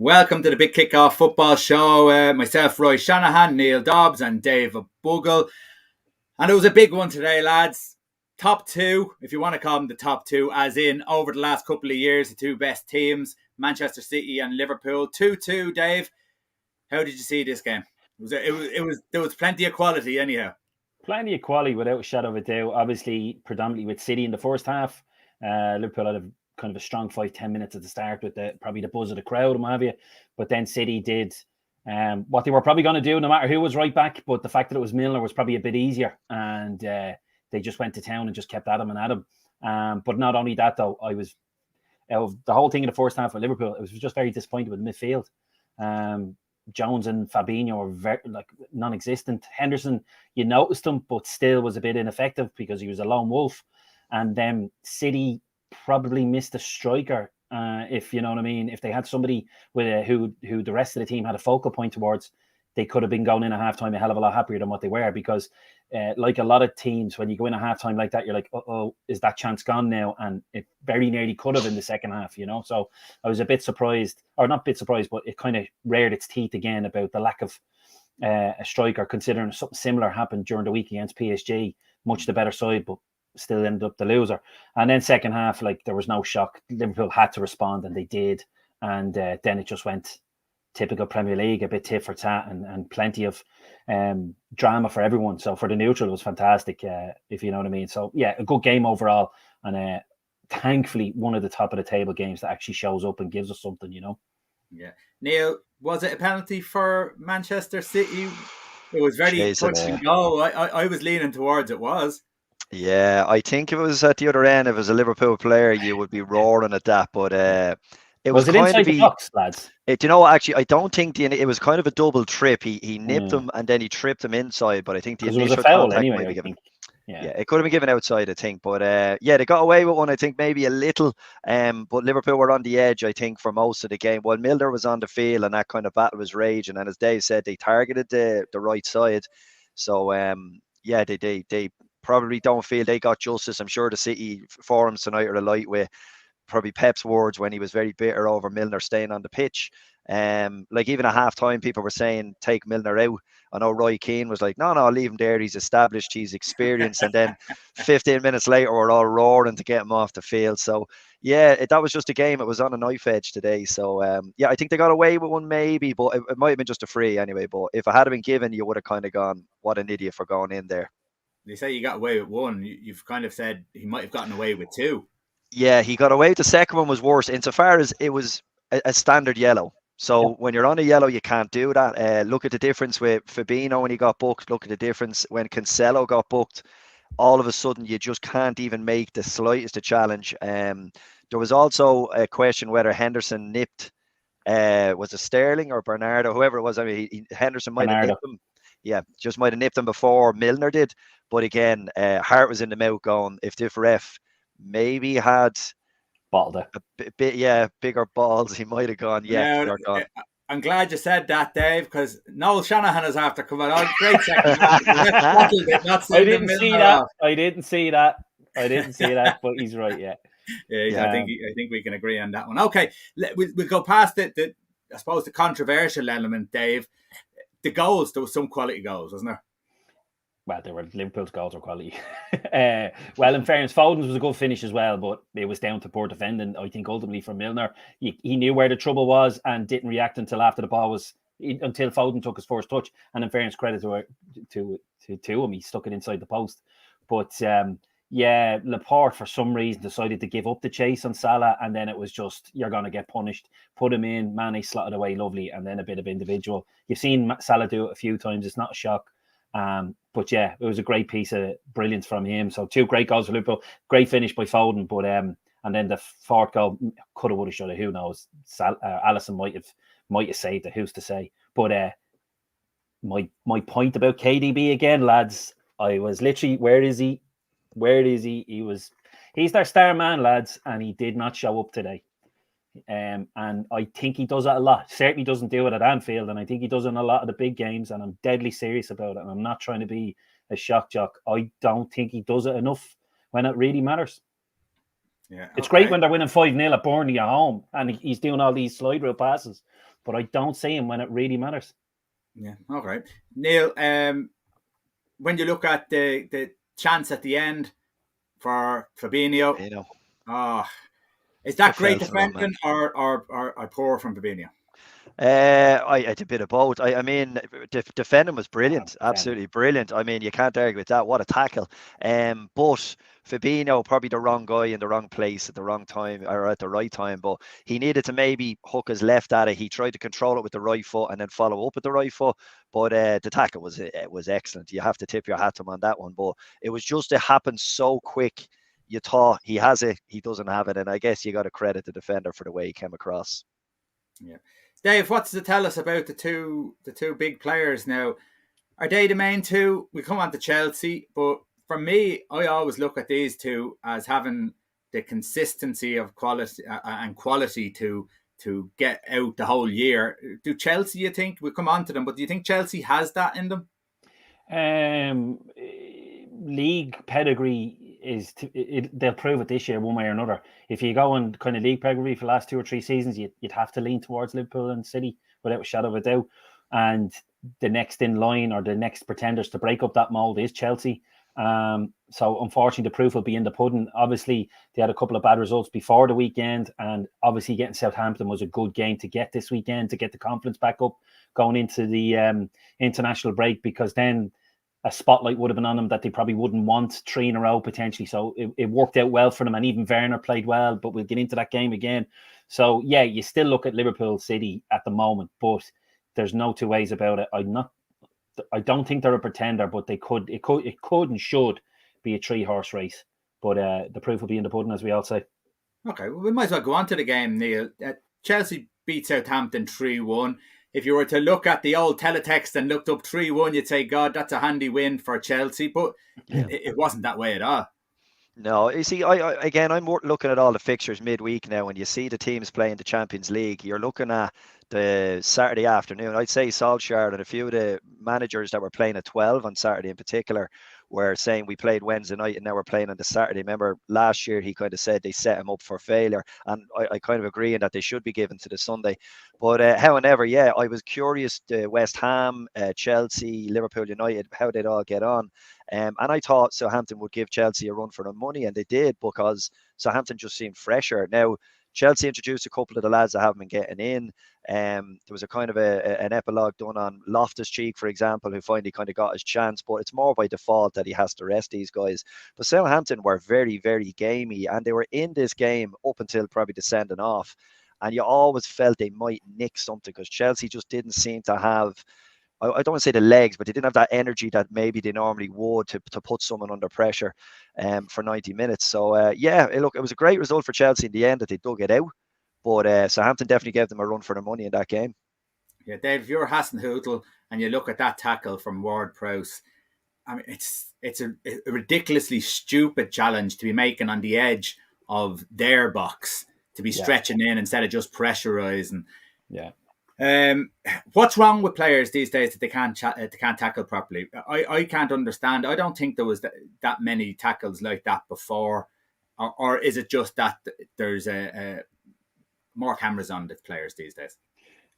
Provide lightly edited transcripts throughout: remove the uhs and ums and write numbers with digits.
Welcome to the Big Kickoff Football Show. Myself, Roy Shanahan, Neil Dobbs and Dave Bugle. And it was a big one today, lads. Top two, if you want to call them the top two, as in over the last couple of years, the two best teams, Manchester City and Liverpool. 2-2, Dave. How did you see this game? There was plenty of quality anyhow. Plenty of quality without a shadow of a doubt. Obviously, predominantly with City in the first half. Liverpool had kind of a strong 5-10 minutes at the start with probably the buzz of the crowd and what have you. But then City did what they were probably going to do no matter who was right back. But the fact that it was Milner was probably a bit easier. And they just went to town and just kept at him and at him. But not only that, though, the whole thing in the first half with Liverpool, I was just very disappointed with midfield. Jones and Fabinho were very non-existent. Henderson, you noticed him, but still was a bit ineffective because he was a lone wolf. And then City probably missed a striker, if you know what I mean. If they had somebody with who the rest of the team had a focal point towards, they could have been going in at halftime a hell of a lot happier than what they were. Because, like a lot of teams, when you go in at halftime like that, you're like, "Uh-oh, is that chance gone now?" And it very nearly could have in the second half, you know. So I was a bit surprised, or not a bit surprised, but it kind of reared its teeth again about the lack of a striker, considering something similar happened during the week against PSG. Much the better side, but still ended up the loser. And then second half, like, there was no shock. Liverpool had to respond, and they did. And then it just went typical Premier League, a bit tit for tat, and plenty of drama for everyone. So for the neutral, it was fantastic, if you know what I mean. So yeah, a good game overall, and thankfully one of the top of the table games that actually shows up and gives us something, you know. Yeah, Neil, was it a penalty for Manchester City? It was very touch and go. I was leaning towards it was. Yeah, I think if it was at the other end, if it was a Liverpool player, you would be roaring at that. But it was it kind inside of the box, lads? You know, actually, I don't think it was kind of a double trip. He nipped him and then he tripped him inside. But I think the initial it was a foul contact anyway, might be given. Yeah, it could have been given outside, I think. But yeah, they got away with one, I think, maybe a little. But Liverpool were on the edge, I think, for most of the game. While Milner was on the field and that kind of battle was raging. And as Dave said, they targeted the right side. So yeah, they probably don't feel they got justice. I'm sure the City forums tonight are alight with probably Pep's words when he was very bitter over Milner staying on the pitch. Like even at half-time, people were saying, take Milner out. I know Roy Keane was like, no, leave him there. He's established, he's experienced. And then 15 minutes later, we're all roaring to get him off the field. So, yeah, that was just a game. It was on a knife edge today. So, yeah, I think they got away with one maybe, but it might have been just a free anyway. But if it had been given, you would have kind of gone, what an idiot for going in there. They say you got away with one. You've kind of said he might have gotten away with two. Yeah, he got away. The second one was worse insofar as it was a standard yellow. So when you're on a yellow, you can't do that. Look at the difference with Fabinho when he got booked. Look at the difference when Cancelo got booked. All of a sudden, you just can't even make the slightest a challenge. There was also a question whether Henderson nipped, was it Sterling or Bernardo, whoever it was. I mean, Henderson might have nipped him. Yeah, just might have nipped him before Milner did. But again, Hart was in the mouth going, if this ref maybe had bottled it. Bigger balls, he might have gone, they're gone. I'm glad you said that, Dave, because Noel Shanahan is after coming on. Great second half. I didn't see that. I didn't see that, but he's right, yeah. I think we can agree on that one. Okay, we'll go past it. I suppose the controversial element, Dave. The goals, there was some quality goals, wasn't there? Well, Liverpool's goals were quality. Well, in fairness, Foden's was a good finish as well, but it was down to poor defending. I think ultimately for Milner, he knew where the trouble was and didn't react until after the ball was, until Foden took his first touch. And in fairness, credit to him, he stuck it inside the post. But yeah, Laporte for some reason decided to give up the chase on Salah, and then it was just, you're going to get punished. Put him in, Mane slotted away lovely, and then a bit of individual. You've seen Salah do it a few times. It's not a shock. But yeah, it was a great piece of brilliance from him. So 2 great goals for Liverpool, great finish by Foden. But and then the fourth goal, coulda, woulda, shoulda, who knows? Alisson might have saved it. Who's to say? But my point about KDB again, lads. I was literally, where is he? He's their star man, lads, and he did not show up today. And I think he does that a lot. Certainly doesn't do it at Anfield, and I think he does it in a lot of the big games, and I'm deadly serious about it, and I'm not trying to be a shock jock. I don't think he does it enough when it really matters. Yeah, It's great when they're winning 5-0 at Burnley at home, and he's doing all these slide rule passes. but I don't see him when it really matters. Yeah, all right. Neil, when you look at the chance at the end for Fabinho, is that great defending or poor from Fabinho? It's a bit of both. I mean, defending was brilliant, absolutely brilliant. I mean, you can't argue with that. What a tackle! But Fabinho probably the wrong guy in the wrong place at the wrong time or at the right time. But he needed to maybe hook his left at it. He tried to control it with the right foot and then follow up with the right foot. But the tackle was excellent. You have to tip your hat to him on that one. But it was just, it happened so quick. You thought he has it, he doesn't have it, and I guess you got to credit the defender for the way he came across. Yeah. Dave, what does it tell us about the two big players now? Are they the main two? We come on to Chelsea, but for me, I always look at these two as having the consistency of quality to get out the whole year. Do Chelsea, you think, we'll come on to them, but do you think Chelsea has that in them? League pedigree they'll prove it this year one way or another. If you go on kind of league pedigree for the last 2 or 3 seasons, you'd have to lean towards Liverpool and City without a shadow of a doubt. And the next in line or the next pretenders to break up that mold is Chelsea. So unfortunately, the proof will be in the pudding. Obviously, they had a couple of bad results before the weekend, and obviously getting Southampton was a good game to get this weekend to get the confidence back up going into the international break, because then a spotlight would have been on them that they probably wouldn't want 3 in a row potentially. So it worked out well for them, and even Werner played well, but we'll get into that game again. So yeah, you still look at Liverpool City at the moment, but there's no two ways about it. I don't think they're a pretender, but it could and should be a 3-horse race. But the proof will be in the pudding, as we all say. Okay, well, we might as well go on to the game, Neil. Chelsea beat Southampton 3-1. If you were to look at the old teletext and looked up 3-1, you'd say, God, that's a handy win for Chelsea. But it wasn't that way at all. No, you see, I'm looking at all the fixtures midweek now, and you see the teams playing the Champions League. You're looking at the Saturday afternoon. I'd say Solskjaer and a few of the managers that were playing at 12 on Saturday in particular were saying we played Wednesday night and now we're playing on the Saturday. Remember last year he kind of said they set him up for failure, and I kind of agree in that they should be given to the Sunday. But however, yeah, I was curious to West Ham, Chelsea, Liverpool United, how they'd all get on. And I thought Southampton would give Chelsea a run for their money, and they did, because Southampton just seemed fresher. Now, Chelsea introduced a couple of the lads that haven't been getting in. There was a kind of an epilogue done on Loftus-Cheek, for example, who finally kind of got his chance, but it's more by default that he has to rest these guys. But Southampton were very, very gamey, and they were in this game up until probably the sending off. And you always felt they might nick something, because Chelsea just didn't seem to have, I don't want to say the legs, but they didn't have that energy that maybe they normally would to put someone under pressure for 90 minutes. So, look, it was a great result for Chelsea in the end that they dug it out. But Southampton definitely gave them a run for their money in that game. Yeah, Dave, if you're Hasenhüttl and you look at that tackle from Ward-Prowse, I mean, it's a ridiculously stupid challenge to be making on the edge of their box, to be stretching in instead of just pressurising. Yeah. What's wrong with players these days that they can't tackle properly? I can't understand. I don't think there was that many tackles like that before, or is it just that there's more cameras on the players these days?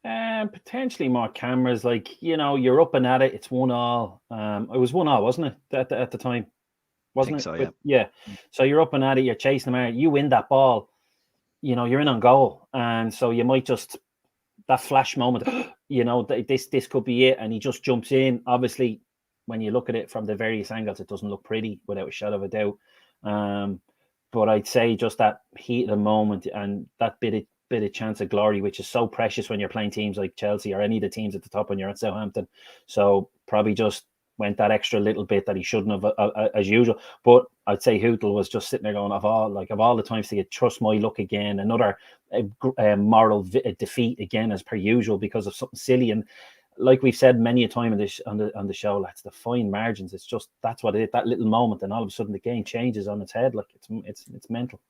Potentially more cameras. Like, you're up and at it. It's 1-1. It was 1-1, wasn't it? At the time, wasn't it? So, yeah. Yeah. So you're up and at it. You're chasing them out. You win that ball. You're in on goal, and so you might just, that flash moment, this could be it, and he just jumps in. Obviously, when you look at it from the various angles, it doesn't look pretty without a shadow of a doubt. But I'd say just that heat of the moment and that bit of chance of glory, which is so precious when you're playing teams like Chelsea or any of the teams at the top when you're at Southampton. So probably just went that extra little bit that he shouldn't have, as usual. But I'd say Hüttl was just sitting there going, of all the times to get trust my luck again, another moral defeat again as per usual because of something silly. And like we've said many a time on the show, that's the fine margins. It's just, that's what it is, that little moment, and all of a sudden the game changes on its head. Like it's mental.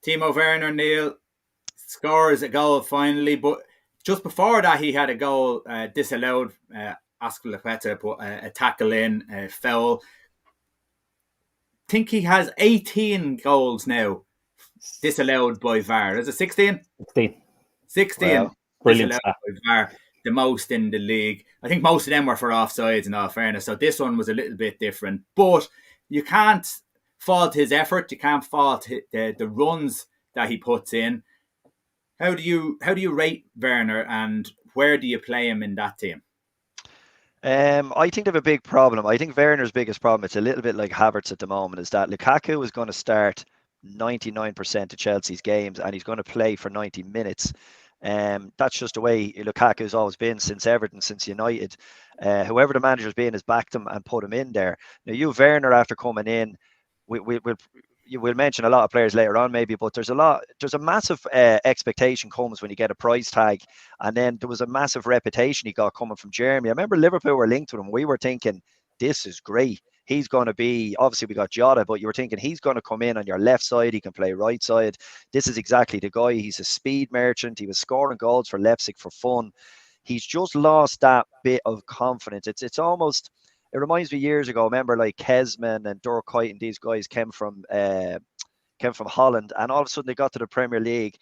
Timo Werner, Neil, scores a goal finally, but just before that he had a goal disallowed. Azpilicueta put a tackle in, a foul. I think he has 18 goals now disallowed by VAR. Is it 16? 16. 16. Wow. Brilliant disallowed stuff. by VAR the most in the league. I think most of them were for offsides, in all fairness. So this one was a little bit different. But you can't fault his effort. You can't fault the runs that he puts in. How do you rate Werner, and where do you play him in that team? I think they have a big problem. I think Werner's biggest problem, it's a little bit like Havertz at the moment, is that Lukaku is going to start 99% of Chelsea's games and he's going to play for 90 minutes. That's just the way Lukaku's always been since Everton, since United. Whoever the manager's been has backed him and put him in there. Now, you, Werner, after coming in, we'll mention a lot of players later on maybe, but there's a massive expectation comes when you get a price tag, and then there was a massive reputation he got coming from Germany. I remember Liverpool were linked with him. We were thinking, this is great. He's going to be, obviously we got Jota, but you were thinking he's going to come in on your left side. He can play right side. This is exactly the guy. He's a speed merchant. He was scoring goals for Leipzig for fun. He's just lost that bit of confidence. It's almost, it reminds me years ago. Remember, like Kesman and Dirk Kuyt and these guys came from Holland, and all of a sudden they got to the Premier League,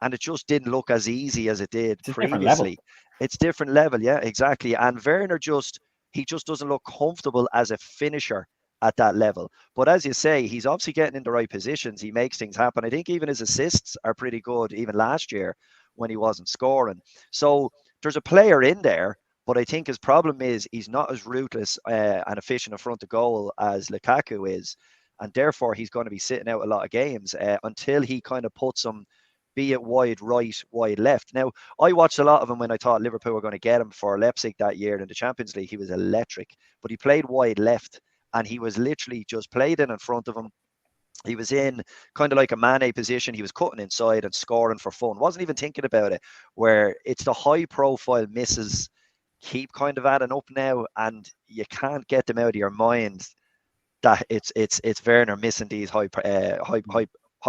and it just didn't look as easy as it did previously. It's different level, yeah, exactly. And Werner he just doesn't look comfortable as a finisher at that level. But as you say, he's obviously getting in the right positions. He makes things happen. I think even his assists are pretty good, even last year when he wasn't scoring. So there's a player in there. But I think his problem is he's not as ruthless and efficient in front of goal as Lukaku is. And therefore, he's going to be sitting out a lot of games until he kind of puts him, be it wide right, wide left. Now, I watched a lot of him when I thought Liverpool were going to get him for Leipzig that year in the Champions League. He was electric. But he played wide left, and he was literally just played in front of him. He was in kind of like a Mane position. He was cutting inside and scoring for fun. Wasn't even thinking about it, where it's the high-profile misses keep kind of adding up now, and you can't get them out of your mind that it's Werner missing these high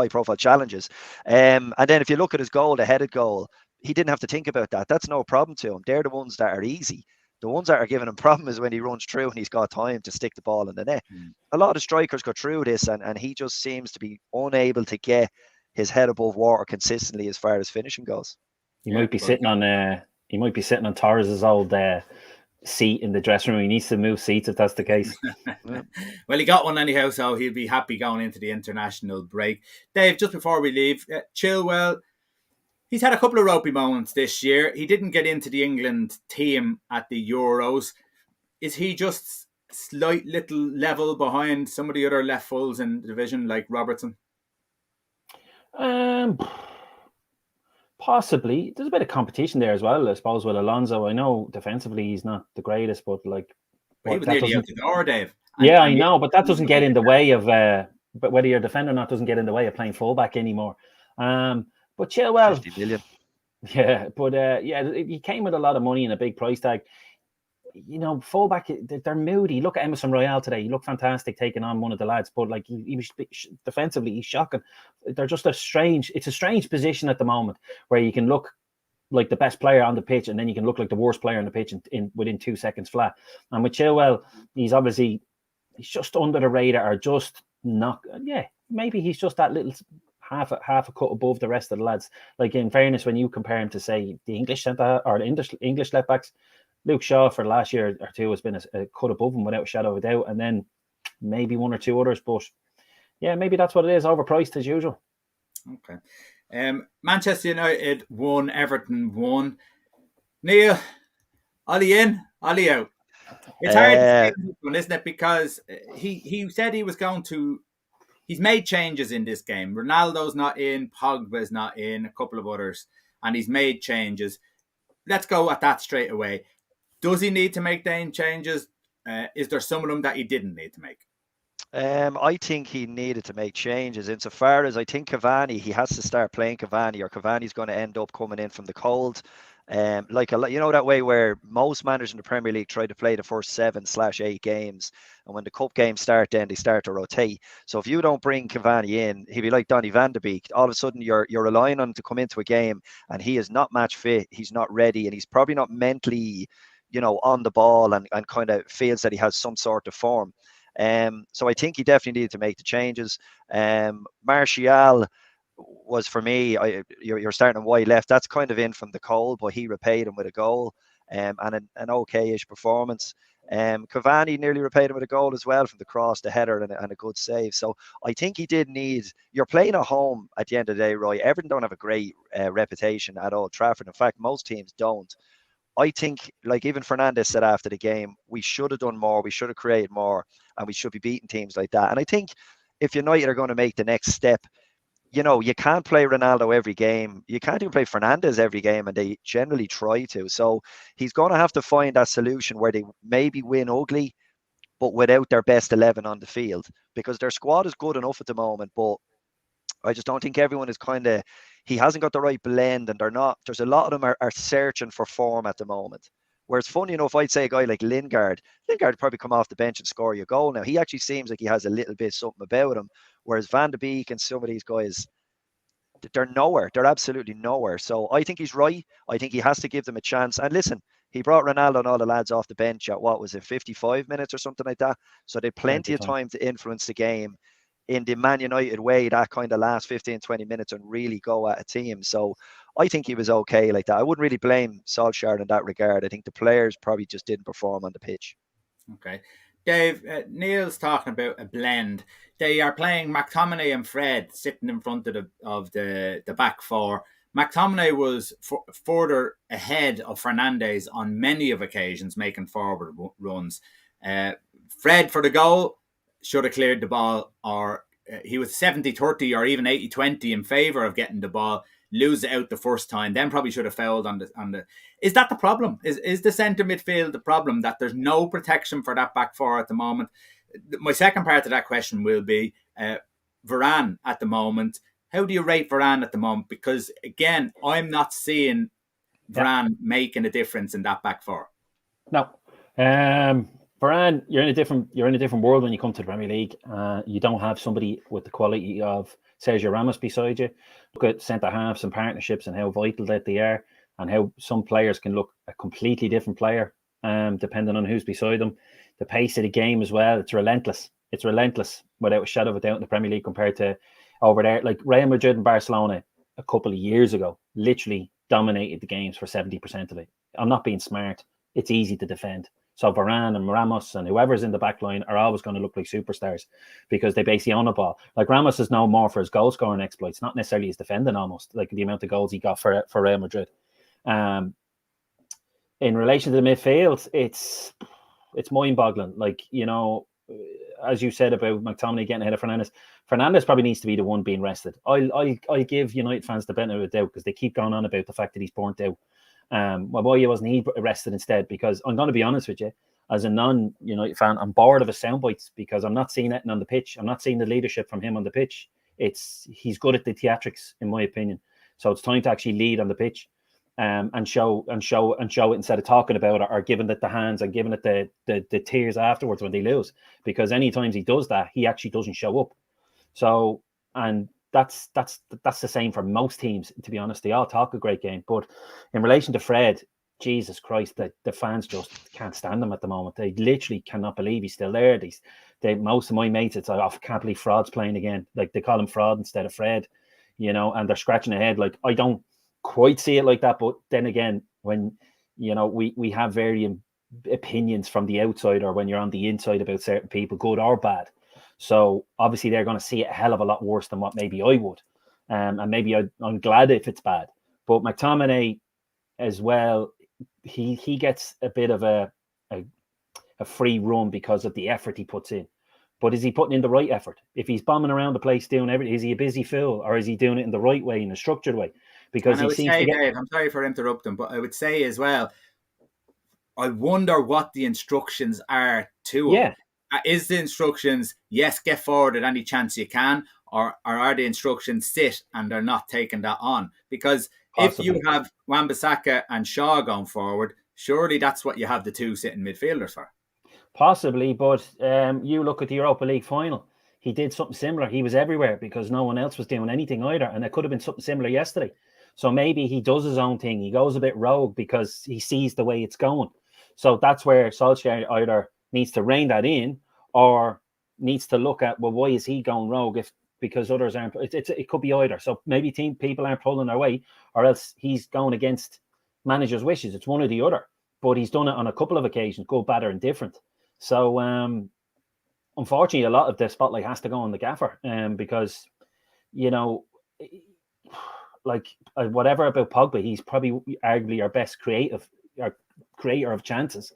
profile challenges. And then if you look at his goal, the headed goal, he didn't have to think about that. That's no problem to him. They're the ones that are easy. The ones that are giving him problem is when he runs through and he's got time to stick the ball in the net. A lot of strikers go through this, and he just seems to be unable to get his head above water consistently as far as finishing goes. He might be sitting on Torres's old seat in the dressing room. He needs to move seats if that's the case. Well, he got one anyhow, so he'll be happy going into the international break. Dave, just before we leave, Chilwell, he's had a couple of ropey moments this year. He didn't get into the England team at the Euros. Is he just slight little level behind some of the other left fulls in the division, like Robertson? Possibly. There's a bit of competition there as well, I suppose, with Alonso. I know defensively he's not the greatest, but like... But he was nearly out the door, Dave. I know, but that doesn't get in the way of... but whether you're a defender or not doesn't get in the way of playing fullback anymore. But Chilwell... 50 million. Yeah, but he came with a lot of money and a big price tag. You know, fullback, they're moody. Look at Emerson Royale today. He looked fantastic taking on one of the lads, but like he was defensively, he's shocking. They're just it's a strange position at the moment where you can look like the best player on the pitch and then you can look like the worst player on the pitch within 2 seconds flat. And with Chilwell, he's just under the radar, or just not. Yeah, maybe he's just that little half a cut above the rest of the lads. Like, in fairness, when you compare him to, say, the English centre or the English left backs, Luke Shaw for the last year or two has been a cut above him without a shadow of a doubt, and then maybe one or two others. But yeah, maybe that's what it is. Overpriced as usual. Okay. Manchester United won, Everton won. Neil, Ollie in, Ollie out. It's hard to say this one, isn't it? Because he said he was going to. He's made changes in this game. Ronaldo's not in, Pogba's not in, a couple of others, and he's made changes. Let's go at that straight away. Does he need to make any changes? Is there some of them that he didn't need to make? I think he needed to make changes insofar as I think Cavani, he has to start playing Cavani, or Cavani's going to end up coming in from the cold. That way where most managers in the Premier League try to play the first 7/8 games, and when the cup games start, then they start to rotate. So if you don't bring Cavani in, he'd be like Donny van de Beek. All of a sudden you're relying on him to come into a game, and he is not match fit, he's not ready, and he's probably not mentally, on the ball and kind of feels that he has some sort of form. So I think he definitely needed to make the changes. Martial, was for me, you're starting wide left. That's kind of in from the cold, but he repaid him with a goal and an okay-ish performance. Cavani nearly repaid him with a goal as well from the cross, the header, and a good save. So I think he did need. You're playing at home at the end of the day, Roy. Everton don't have a great reputation at Old Trafford. In fact, most teams don't. I think, like even Fernandes said after the game, we should have done more. We should have created more, and we should be beating teams like that. And I think if United are going to make the next step, you can't play Ronaldo every game. You can't even play Fernandes every game, and they generally try to. So he's going to have to find that solution where they maybe win ugly, but without their best 11 on the field, because their squad is good enough at the moment. But I just don't think everyone is he hasn't got the right blend, and they're not. There's a lot of them are searching for form at the moment. Whereas, funny enough, I'd say a guy like Lingard would probably come off the bench and score you a goal now. He actually seems like he has a little bit something about him. Whereas Van de Beek and some of these guys, they're nowhere. They're absolutely nowhere. So I think he's right. I think he has to give them a chance. And listen, he brought Ronaldo and all the lads off the bench at, 55 minutes or something like that? So they had plenty of time to influence the game in the Man United way, that kind of last 15, 20 minutes, and really go at a team. So I think he was okay like that. I wouldn't really blame Solskjaer in that regard. I think the players probably just didn't perform on the pitch. Okay. Dave, Neil's talking about a blend. They are playing McTominay and Fred sitting in front of the back four. McTominay was further ahead of Fernandes on many of occasions, making forward runs. Fred, for the goal, should have cleared the ball, or he was 70-30 or even 80-20 in favour of getting the ball, lose it out the first time, then probably should have fouled on the. Is that the problem? Is the centre midfield the problem, that there's no protection for that back four at the moment? My second part of that question will be Varane at the moment. How do you rate Varane at the moment? Because again, I'm not seeing Varane making a difference in that back four. No. Varane, you're in a different world when you come to the Premier League. You don't have somebody with the quality of Sergio Ramos beside you. Look at centre halves and partnerships and how vital that they are, and how some players can look a completely different player, depending on who's beside them. The pace of the game as well, it's relentless. It's relentless without a shadow of a doubt in the Premier League compared to over there. Like Real Madrid and Barcelona a couple of years ago literally dominated the games for 70% of it. I'm not being smart. It's easy to defend. So Varane and Ramos and whoever's in the back line are always going to look like superstars because they basically own a ball. Like Ramos is known more for his goal scoring exploits, not necessarily his defending almost, like the amount of goals he got for Real Madrid. In relation to the midfield, it's mind-boggling. Like, as you said about McTominay getting ahead of Fernandes probably needs to be the one being rested. I give United fans the benefit of the doubt because they keep going on about the fact that he's burnt out. Why wasn't he arrested instead? Because I'm going to be honest with you, as a non-United fan, I'm bored of his sound bites because I'm not seeing anything on the pitch. I'm not seeing the leadership from him on the pitch. He's good at the theatrics, in my opinion. So it's time to actually lead on the pitch, and show it instead of talking about it or giving it the hands and giving it the tears afterwards when they lose. Because any times he does that, he actually doesn't show up. So, and that's the same for most teams, to be honest. They all talk a great game. But in relation to Fred, Jesus Christ, the fans just can't stand him at the moment. They literally cannot believe he's still there. Most of my mates, it's like, I can't believe Fraud's playing again. Like, they call him Fraud instead of Fred, and they're scratching their head. Like, I don't quite see it like that. But then again, when, we have varying opinions from the outside or when you're on the inside about certain people, good or bad. So obviously they're going to see it a hell of a lot worse than what maybe I would. And maybe I'm glad if it's bad. But McTominay as well, he gets a bit of a free run because of the effort he puts in. But is he putting in the right effort? If he's bombing around the place doing everything, is he a busy fool, or is he doing it in the right way, in a structured way? Because and he seems to get... Dave, I'm sorry for interrupting, but I would say as well, I wonder what the instructions are to him. Yeah. Is the instructions, yes, get forward at any chance you can, or are the instructions sit and they're not taking that on? Because possibly, if you have Wan-Bissaka and Shaw going forward, surely that's what you have the two sitting midfielders for. Possibly, but you look at the Europa League final. He did something similar. He was everywhere because no one else was doing anything either. And it could have been something similar yesterday. So maybe he does his own thing. He goes a bit rogue because he sees the way it's going. So that's where Solskjaer either needs to rein that in or needs to look at, well, why is he going rogue? because others aren't. It could be either. So maybe people aren't pulling their weight, or else he's going against managers' wishes. It's one or the other. But he's done it on a couple of occasions, good, bad, or indifferent. So unfortunately, a lot of the spotlight has to go on the gaffer, because whatever about Pogba, he's probably arguably our best creator of chances.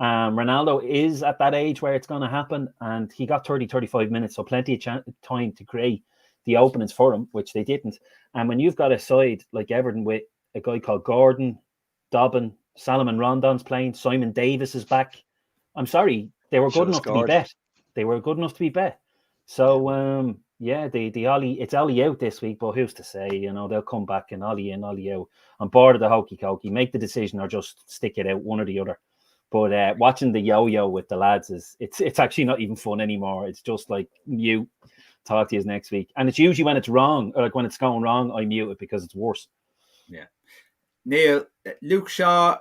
Ronaldo is at that age where it's going to happen, and he got 35 minutes, so plenty of time to create the openings for him, which they didn't. And when you've got a side like Everton with a guy called Gordon, Dobbin, Salomon Rondon's playing, Simon Davis is back. I'm sorry, they were good enough to be bet. They were good enough to be bet. So the Ollie, it's Ollie out this week, but who's to say? They'll come back and Ollie in, Ollie out. I'm bored of the hokey cokey. Make the decision or just stick it out, one or the other. But watching the yo-yo with the lads it's actually not even fun anymore. It's just like mute. Talk to you next week, and it's usually when it's wrong, or like when it's going wrong, I mute it because it's worse. Yeah, Neil, Luke Shaw.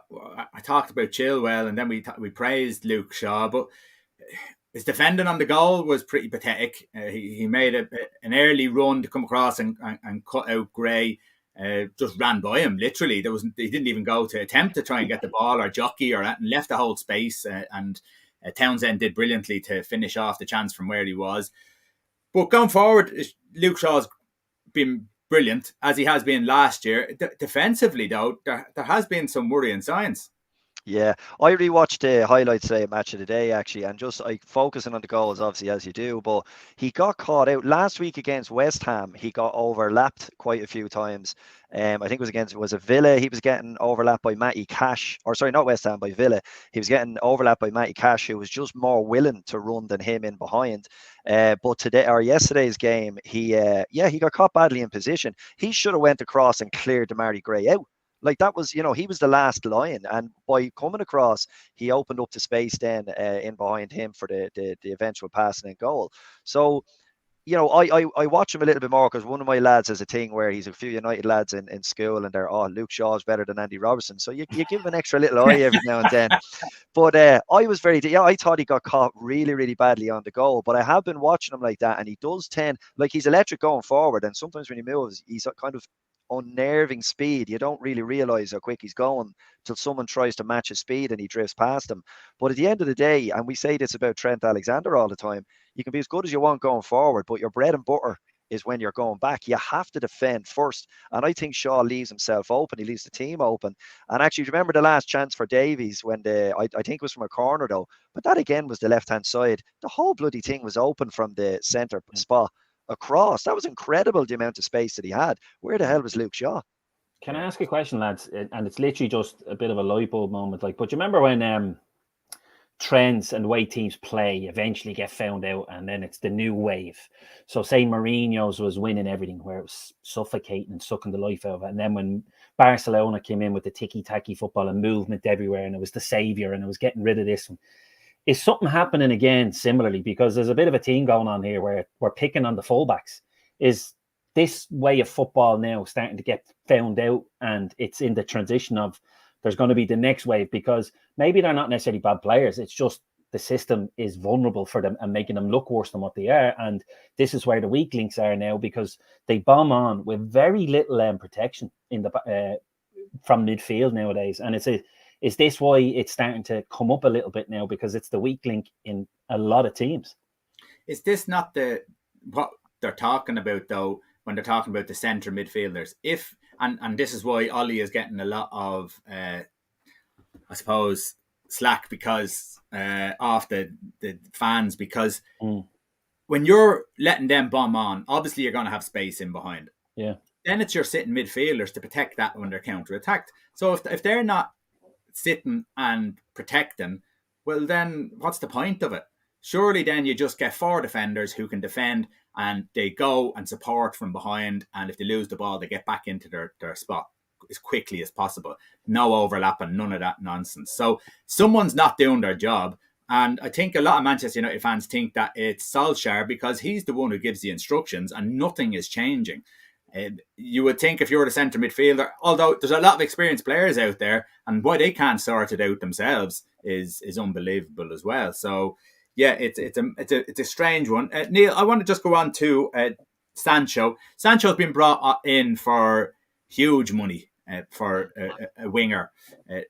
I talked about Chilwell, and then we praised Luke Shaw, but his defending on the goal was pretty pathetic. He made an early run to come across and cut out Gray. Just ran by him, literally. He didn't even go to attempt to try and get the ball or jockey or that, and left the whole space. And Townsend did brilliantly to finish off the chance from where he was. But going forward, Luke Shaw's been brilliant, as he has been last year. Defensively, though, there has been some worrying signs. Yeah, I rewatched the highlights today, match of the day, actually, and just focusing on the goals, obviously, as you do. But he got caught out last week against West Ham. He got overlapped quite a few times. I think it was a Villa. He was getting overlapped by Matty Cash, or sorry, not West Ham, by Villa. He was getting overlapped by Matty Cash, who was just more willing to run than him in behind. But today or yesterday's game, he got caught badly in position. He should have went across and cleared Damari Gray out. Like that was, he was the last lion, and by coming across, he opened up the space then in behind him for the eventual passing and goal. So, I watch him a little bit more because one of my lads has a thing where he's a few United lads in school, and they're, Luke Shaw's better than Andy Robertson. So you give him an extra little eye every now and then. But I thought he got caught really, really badly on the goal. But I have been watching him like that, and he does tend, like he's electric going forward, and sometimes when he moves, he's kind of unnerving speed. You don't really realize how quick he's going till someone tries to match his speed and he drifts past him. But at the end of the day, and we say this about Trent Alexander all the time, you can be as good as you want going forward, but your bread and butter is when you're going back. You have to defend first. And I think Shaw leaves himself open. He leaves the team open. And actually, remember the last chance for Davies when I think it was from a corner though, but that again was the left-hand side. The whole bloody thing was open from the centre spot across. That was incredible, the amount of space that he had. Where the hell was Luke Shaw? Can I ask a question, lads? And it's literally just a bit of a light bulb moment. But you remember when trends and the way teams play eventually get found out, and then it's the new wave. So say Mourinho's was winning everything, where it was suffocating and sucking the life out of it. And then when Barcelona came in with the ticky-tacky football and movement everywhere, and it was the saviour, and it was getting rid of this one. Is something happening again similarly? Because there's a bit of a team going on here where we're picking on the fullbacks. Is this way of football now starting to get found out, and it's in the transition of there's going to be the next wave? Because maybe they're not necessarily bad players. It's just the system is vulnerable for them and making them look worse than what they are. And this is where the weak links are now, because they bomb on with very little protection in the from midfield nowadays. And is this why it's starting to come up a little bit now? Because it's the weak link in a lot of teams. Is this not what they're talking about, though, when they're talking about the centre midfielders? And this is why Ollie is getting a lot of, I suppose, slack because of the fans, because when you're letting them bomb on, obviously you're going to have space in behind. Yeah. Then it's your sitting midfielders to protect that when they're counter-attacked. So if they're not sitting and protecting, well, then what's the point of it? Surely then you just get four defenders who can defend, and they go and support from behind, and if they lose the ball, they get back into their spot as quickly as possible. No overlap and none of that nonsense. So someone's not doing their job, and I think a lot of Manchester United fans think that it's Solskjaer because he's the one who gives the instructions and nothing is changing. You would think if you're the centre midfielder, although there's a lot of experienced players out there, and why they can't sort it out themselves is unbelievable as well. So yeah, it's a strange one. Neil, I want to just go on to Sancho. Sancho's been brought in for huge money for a winger,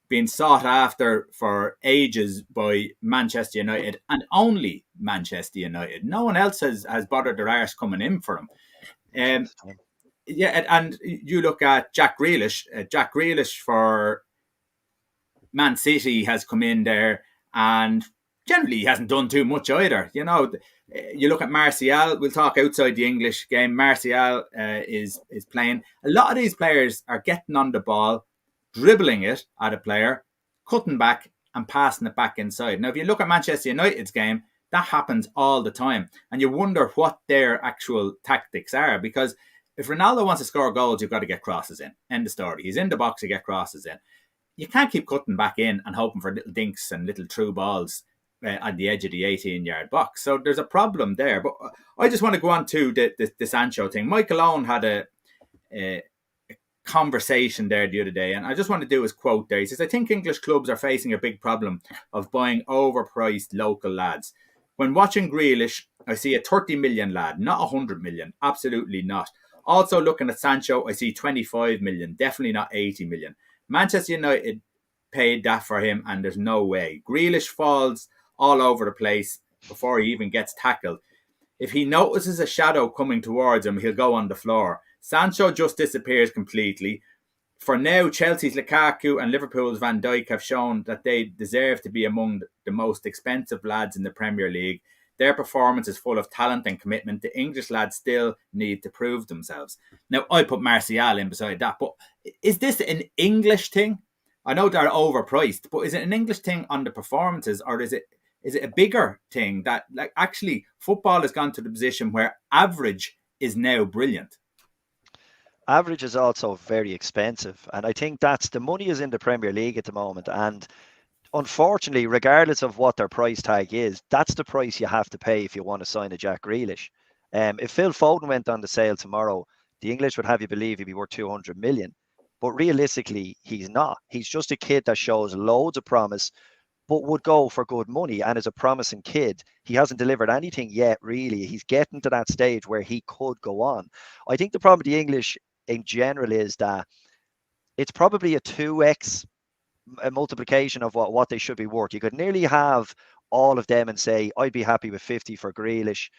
being sought after for ages by Manchester United and only Manchester United. No one else has bothered their arse coming in for him. Yeah, and you look at Jack Grealish. Jack Grealish for Man City has come in there, and generally he hasn't done too much either. You know, you look at Martial. We'll talk outside the English game. Martial is playing. A lot of these players are getting on the ball, dribbling it at a player, cutting back and passing it back inside. Now, if you look at Manchester United's game, that happens all the time, and you wonder what their actual tactics are, because if Ronaldo wants to score goals, you've got to get crosses in. End of story. He's in the box to get crosses in. You can't keep cutting back in and hoping for little dinks and little true balls at the edge of the 18-yard box. So there's a problem there. But I just want to go on to the Sancho thing. Michael Owen had a conversation there the other day, and I just want to do his quote there. He says, I think English clubs are facing a big problem of buying overpriced local lads. When watching Grealish, I see a 30 million lad, not 100 million. Absolutely not. Also looking at Sancho, I see 25 million. Definitely not 80 million. Manchester United paid that for him, and there's no way. Grealish falls all over the place before he even gets tackled. If he notices a shadow coming towards him, he'll go on the floor. Sancho just disappears completely. For now, Chelsea's Lukaku and Liverpool's Van Dijk have shown that they deserve to be among the most expensive lads in the Premier League. Their performance is full of talent and commitment. The English lads still need to prove themselves. Now, I put Martial in beside that, but is this an English thing? I know they're overpriced, but is it an English thing on the performances, or is it a bigger thing that, like, actually football has gone to the position where average is now brilliant? Average is also very expensive, and I think that's the money is in the Premier League at the moment, and unfortunately, regardless of what their price tag is, that's the price you have to pay if you want to sign a Jack Grealish. If Phil Foden went on the sale tomorrow, the English would have you believe he'd be worth 200 million. But realistically, he's not. He's just a kid that shows loads of promise, but would go for good money and is a promising kid. He hasn't delivered anything yet, really. He's getting to that stage where he could go on. I think the problem with the English in general is that it's probably a 2x a multiplication of what they should be worth. You could nearly have all of them and say, I'd be happy with 50 for Grealish.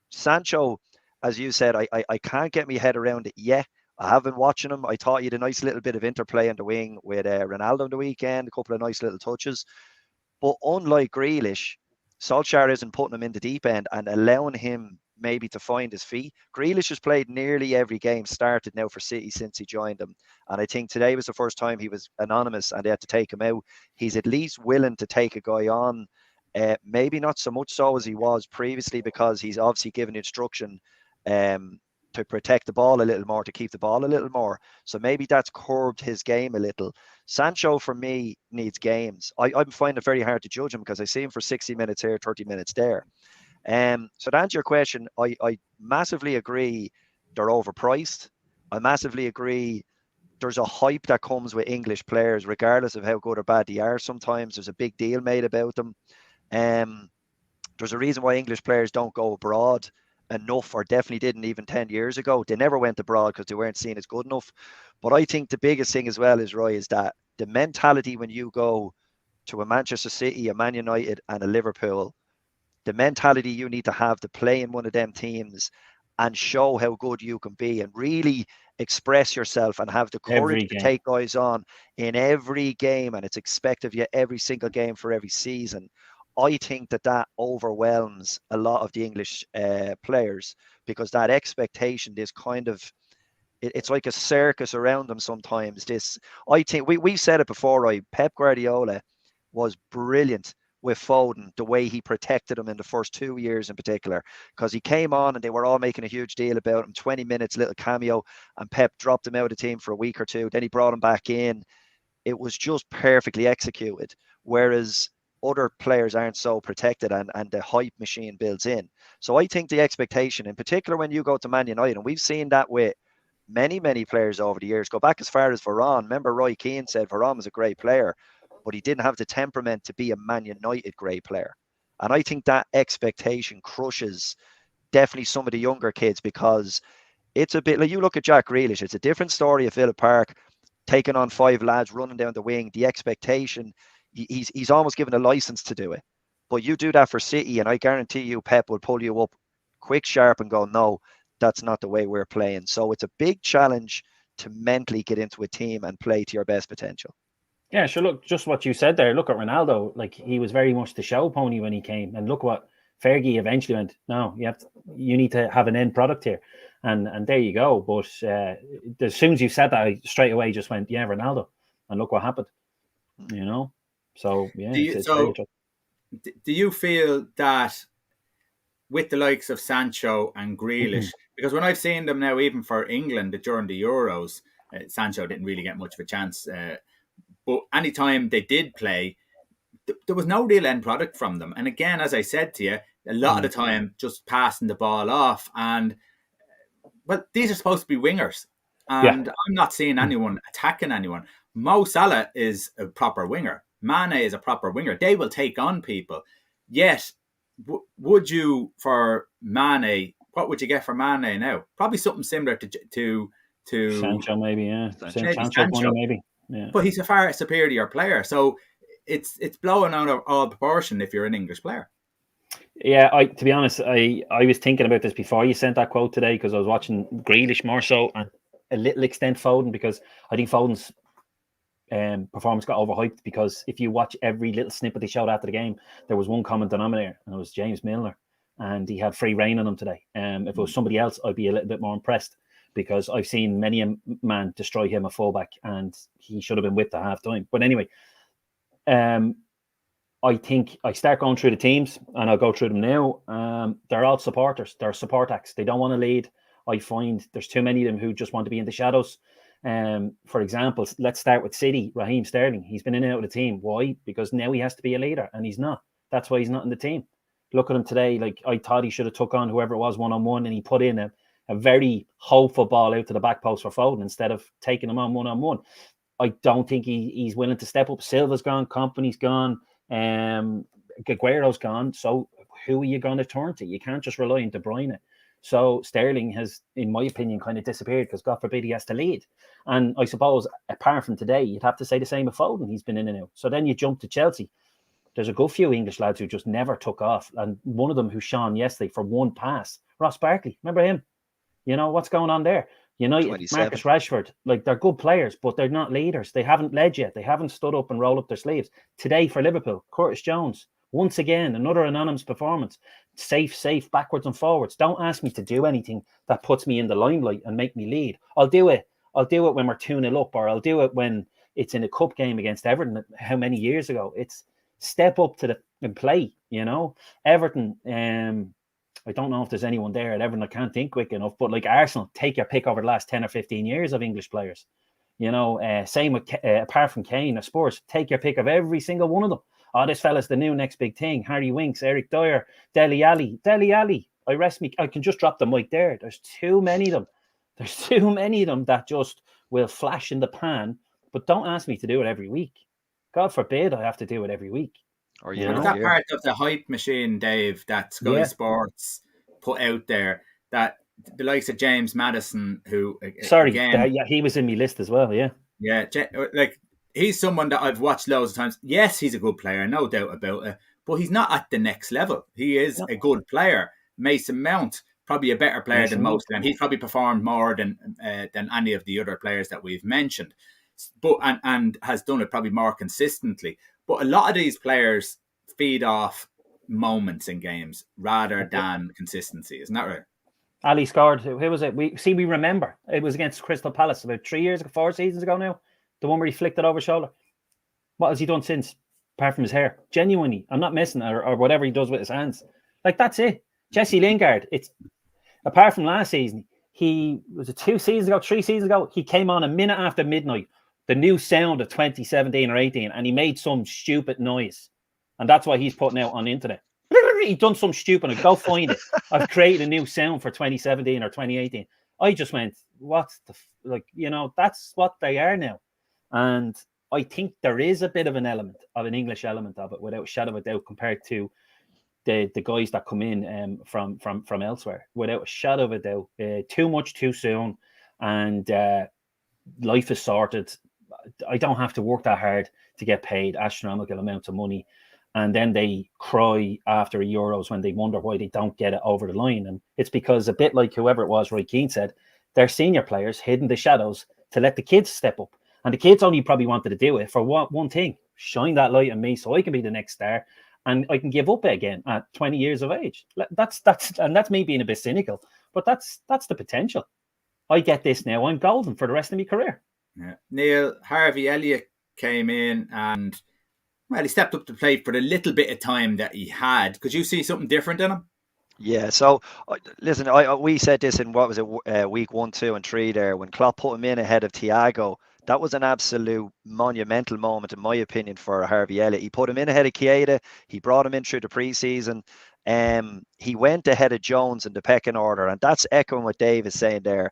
Sancho, as you said, I can't get my head around it yet. I have been watching him. I thought he had a nice little bit of interplay on the wing with Ronaldo on the weekend, a couple of nice little touches. But unlike Grealish, Solskjaer isn't putting him in the deep end and allowing him maybe to find his feet. Grealish has played nearly every game started now for City since he joined them. And I think today was the first time he was anonymous and they had to take him out. He's at least willing to take a guy on. Maybe not so much so as he was previously, because he's obviously given instruction to protect the ball a little more, to keep the ball a little more. So maybe that's curbed his game a little. Sancho, for me, needs games. I'm finding it very hard to judge him because I see him for 60 minutes here, 30 minutes there. So to answer your question, I massively agree they're overpriced. I massively agree there's a hype that comes with English players, regardless of how good or bad they are. Sometimes there's a big deal made about them. There's a reason why English players don't go abroad enough, or definitely didn't even 10 years ago. They never went abroad because they weren't seen as good enough. But I think the biggest thing as well is, Roy, is that the mentality when you go to a Manchester City, a Man United and a Liverpool, the mentality you need to have to play in one of them teams and show how good you can be and really express yourself and have the courage to take guys on in every game, and it's expected of you every single game for every season. I think that overwhelms a lot of the English players, because that expectation, this kind of, it's like a circus around them sometimes. I think we've said it before, right? Pep Guardiola was brilliant with Foden, the way he protected him in the first 2 years in particular, because he came on and they were all making a huge deal about him. 20 minutes, little cameo, and Pep dropped him out of the team for a week or two. Then he brought him back in. It was just perfectly executed. Whereas other players aren't so protected, and the hype machine builds in. So I think the expectation, in particular when you go to Man United, and we've seen that with many players over the years, go back as far as Varane. Remember Roy Keane said Varane was a great player, but he didn't have the temperament to be a Man United great player. And I think that expectation crushes definitely some of the younger kids, because it's a bit like, you look at Jack Grealish, it's a different story at Villa Park, taking on 5 lads, running down the wing, the expectation, he's almost given a license to do it. But you do that for City, and I guarantee you Pep will pull you up quick, sharp, and go, no, that's not the way we're playing. So it's a big challenge to mentally get into a team and play to your best potential. Yeah, sure. Look, just what you said there. Look at Ronaldo. Like, he was very much the show pony when he came, and look what Fergie eventually went. No, you need to have an end product here, and there you go. But as soon as you said that, I straight away just went, yeah, Ronaldo, and look what happened. You know, so yeah. Do you feel that with the likes of Sancho and Grealish, because when I've seen them now, even for England during the Euros, Sancho didn't really get much of a chance. But anytime they did play, there was no real end product from them. And again, as I said to you, a lot of the time just passing the ball off. And, well, these are supposed to be wingers. And I'm not seeing anyone attacking anyone. Mo Salah is a proper winger. Mane is a proper winger. They will take on people. Yet, would you, for Mane, what would you get for Mane now? Probably something similar to Sancho, maybe, yeah. Sancho, maybe. Yeah. But he's a far superior player, so it's blowing out of all proportion if you're an English player. Yeah, to be honest, I was thinking about this before you sent that quote today, because I was watching Grealish more so, and a little extent Foden, because I think Foden's performance got overhyped, because if you watch every little snippet they showed after the game, there was one common denominator, and it was James Milner, and he had free reign on him today. If it was somebody else, I'd be a little bit more impressed, because I've seen many a man destroy him a fullback, and he should have been whipped at half time. But anyway, I think I start going through the teams, and I'll go through them now. They're all supporters. They're support acts. They don't want to lead. I find there's too many of them who just want to be in the shadows. For example, let's start with City. Raheem Sterling. He's been in and out of the team. Why? Because now he has to be a leader, and he's not. That's why he's not in the team. Look at him today. Like, I thought he should have took on whoever it was one-on-one, and he put in a very hopeful ball out to the back post for Foden instead of taking him on one-on-one. I don't think he's willing to step up. Silva's gone, Company's gone, Aguero's gone. So who are you going to turn to? You can't just rely on De Bruyne. So Sterling has, in my opinion, kind of disappeared, because God forbid he has to lead. And I suppose, apart from today, you'd have to say the same of Foden. He's been in and out. So then you jump to Chelsea. There's a good few English lads who just never took off. And one of them who shone yesterday for one pass, Ross Barkley. Remember him? You know, what's going on there? United, 27. Marcus Rashford, like, they're good players, but they're not leaders. They haven't led yet. They haven't stood up and rolled up their sleeves. Today for Liverpool, Curtis Jones, once again, another anonymous performance. Safe, backwards and forwards. Don't ask me to do anything that puts me in the limelight and make me lead. I'll do it when we're 2-0 up, or I'll do it when it's in a cup game against Everton how many years ago. It's step up to and play, you know. Everton, I don't know if there's anyone there at Everton. I can't think quick enough. But like Arsenal, take your pick over the last 10 or 15 years of English players. You know, same with, apart from Kane or Spurs, take your pick of every single one of them. Oh, this fella's the new next big thing. Harry Winks, Eric Dyer, Dele Alli. I can just drop the mic there. There's too many of them. There's too many of them that just will flash in the pan. But don't ask me to do it every week. God forbid I have to do it every week. Or you know, is that part of the hype machine, Dave, that Sky Sports put out there, that the likes of James Maddison, who he was in my list as well. Yeah, like, he's someone that I've watched loads of times. Yes, he's a good player, no doubt about it, but he's not at the next level. He is a good player. Mason Mount, probably a better player than most of them. He's probably performed more than any of the other players that we've mentioned, but and has done it probably more consistently. But a lot of these players feed off moments in games rather than consistency. Isn't that right? Ali scored. Who was it? We remember. It was against Crystal Palace about 4 seasons ago now. The one where he flicked it over his shoulder. What has he done since? Apart from his hair. Genuinely. I'm not missing, or whatever he does with his hands. Like, that's it. Jesse Lingard. It's apart from last season. He was it 3 seasons ago. He came on a minute after midnight. The new sound of 2017 or 18, and he made some stupid noise. And that's why he's putting out on the internet. He done some stupid. Go find it. I've created a new sound for 2017 or 2018. I just went, what's that's what they are now. And I think there is a bit of an English element of it, without a shadow of a doubt, compared to the guys that come in from elsewhere, without a shadow of a doubt. Too much too soon, and life is sorted. I don't have to work that hard to get paid astronomical amounts of money. And then they cry after Euros when they wonder why they don't get it over the line. And it's because, a bit like whoever it was, Roy Keane said, their senior players hid in the shadows to let the kids step up. And the kids only probably wanted to do it for one thing: shine that light on me so I can be the next star and I can give up again at 20 years of age. That's me being a bit cynical, but that's the potential. I get this now, I'm golden for the rest of my career. Yeah. Neil, Harvey Elliott came in and, well, he stepped up to play for the little bit of time that he had. Could you see something different in him? Yeah, so listen, we said this in, what was it, week 1, 2, and 3 there, when Klopp put him in ahead of Thiago. That was an absolute monumental moment, in my opinion, for Harvey Elliott. He put him in ahead of Keita. He brought him in through the preseason. He went ahead of Jones in the pecking order, and that's echoing what Dave is saying there.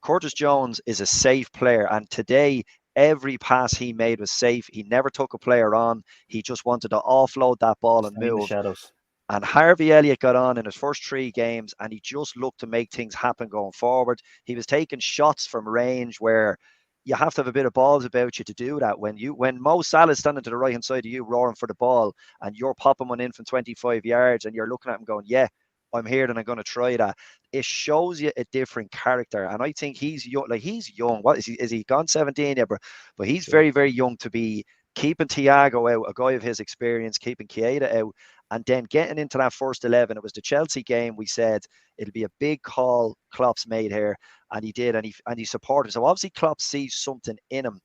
Curtis Jones is a safe player, and today every pass he made was safe. He never took a player on. He just wanted to offload that ball and move. The shadows. And Harvey Elliott got on in his first 3 games, and he just looked to make things happen going forward. He was taking shots from range where you have to have a bit of balls about you to do that. When Mo Salah's standing to the right hand side of you, roaring for the ball, and you're popping one in from 25 yards, and you're looking at him going, "Yeah, I'm here and I'm going to try that." It shows you a different character. And I think he's young. Like, he's young. What is he? Is he gone 17 yet? But he's very, very young to be keeping Thiago out, a guy of his experience, keeping Keita out, and then getting into that first 11. It was the Chelsea game. We said it'll be a big call Klopp's made here, and he did, and he supported. So obviously Klopp sees something in him.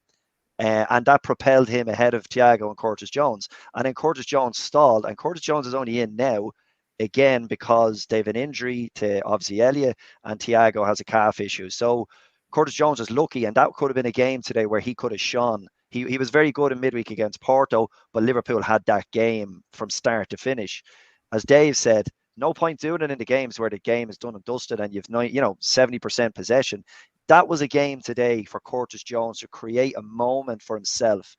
And that propelled him ahead of Thiago and Curtis Jones. And then Curtis Jones stalled, and Curtis Jones is only in now, again, because they have an injury to, obviously, Elliott, and Thiago has a calf issue. So Curtis Jones is lucky, and that could have been a game today where he could have shone. He was very good in midweek against Porto, but Liverpool had that game from start to finish. As Dave said, no point doing it in the games where the game is done and dusted and you've 70% possession. That was a game today for Curtis Jones to create a moment for himself.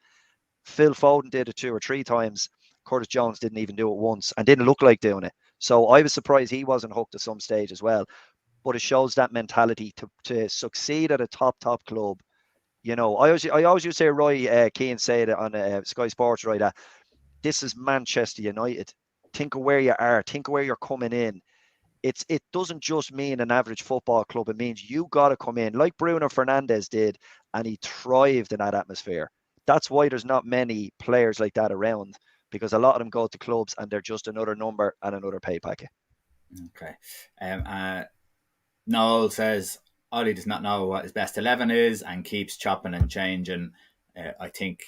Phil Foden did it 2 or 3 times. Curtis Jones didn't even do it once and didn't look like doing it. So I was surprised he wasn't hooked at some stage as well. But it shows that mentality to succeed at a top club. I always used to say, Roy Keane said it on Sky Sports, right, that this is Manchester United. Think of where you are. Think of where you're coming in. It doesn't just mean an average football club. It means you got to come in like Bruno Fernandes did, and he thrived in that atmosphere. That's why there's not many players like that around, because a lot of them go to clubs and they're just another number and another pay packet. Okay. Noel says Ollie does not know what his best 11 is and keeps chopping and changing. I think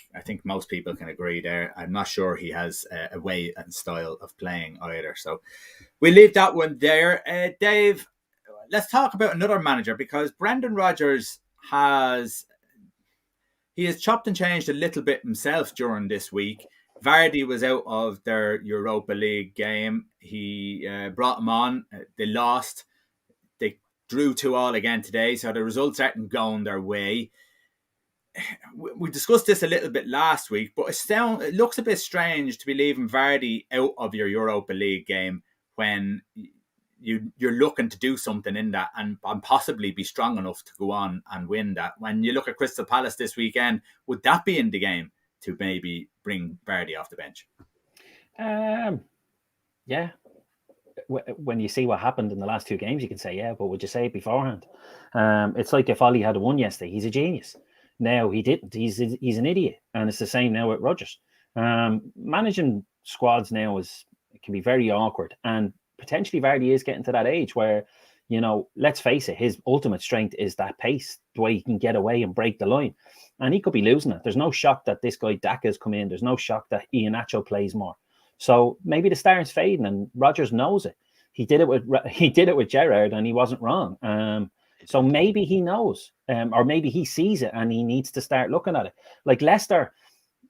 most people can agree there. I'm not sure he has a way and style of playing either. So we'll leave that one there. Dave, let's talk about another manager, because Brendan Rodgers has chopped and changed a little bit himself during this week. Vardy was out of their Europa League game. He brought him on. They lost. They drew 2-2 again today, so the results aren't going their way. We discussed this a little bit last week, but it looks a bit strange to be leaving Vardy out of your Europa League game when you're looking to do something in that and possibly be strong enough to go on and win that. When you look at Crystal Palace this weekend, would that be in the game to maybe bring Vardy off the bench? Yeah. When you see what happened in the last 2 games, you can say, yeah, but would you say it beforehand? It's like if Ollie had won yesterday, he's a genius. Now he didn't. He's an idiot. And it's the same now with Rodgers. Managing squads now can be very awkward. And potentially Vardy is getting to that age where, let's face it, his ultimate strength is that pace, the way he can get away and break the line. And he could be losing it. There's no shock that this guy Daka's come in. There's no shock that Iheanacho plays more. So maybe the star's fading, and Rodgers knows it. He did it with Gerrard, and he wasn't wrong. So maybe he knows, or maybe he sees it, and he needs to start looking at it. Like Leicester,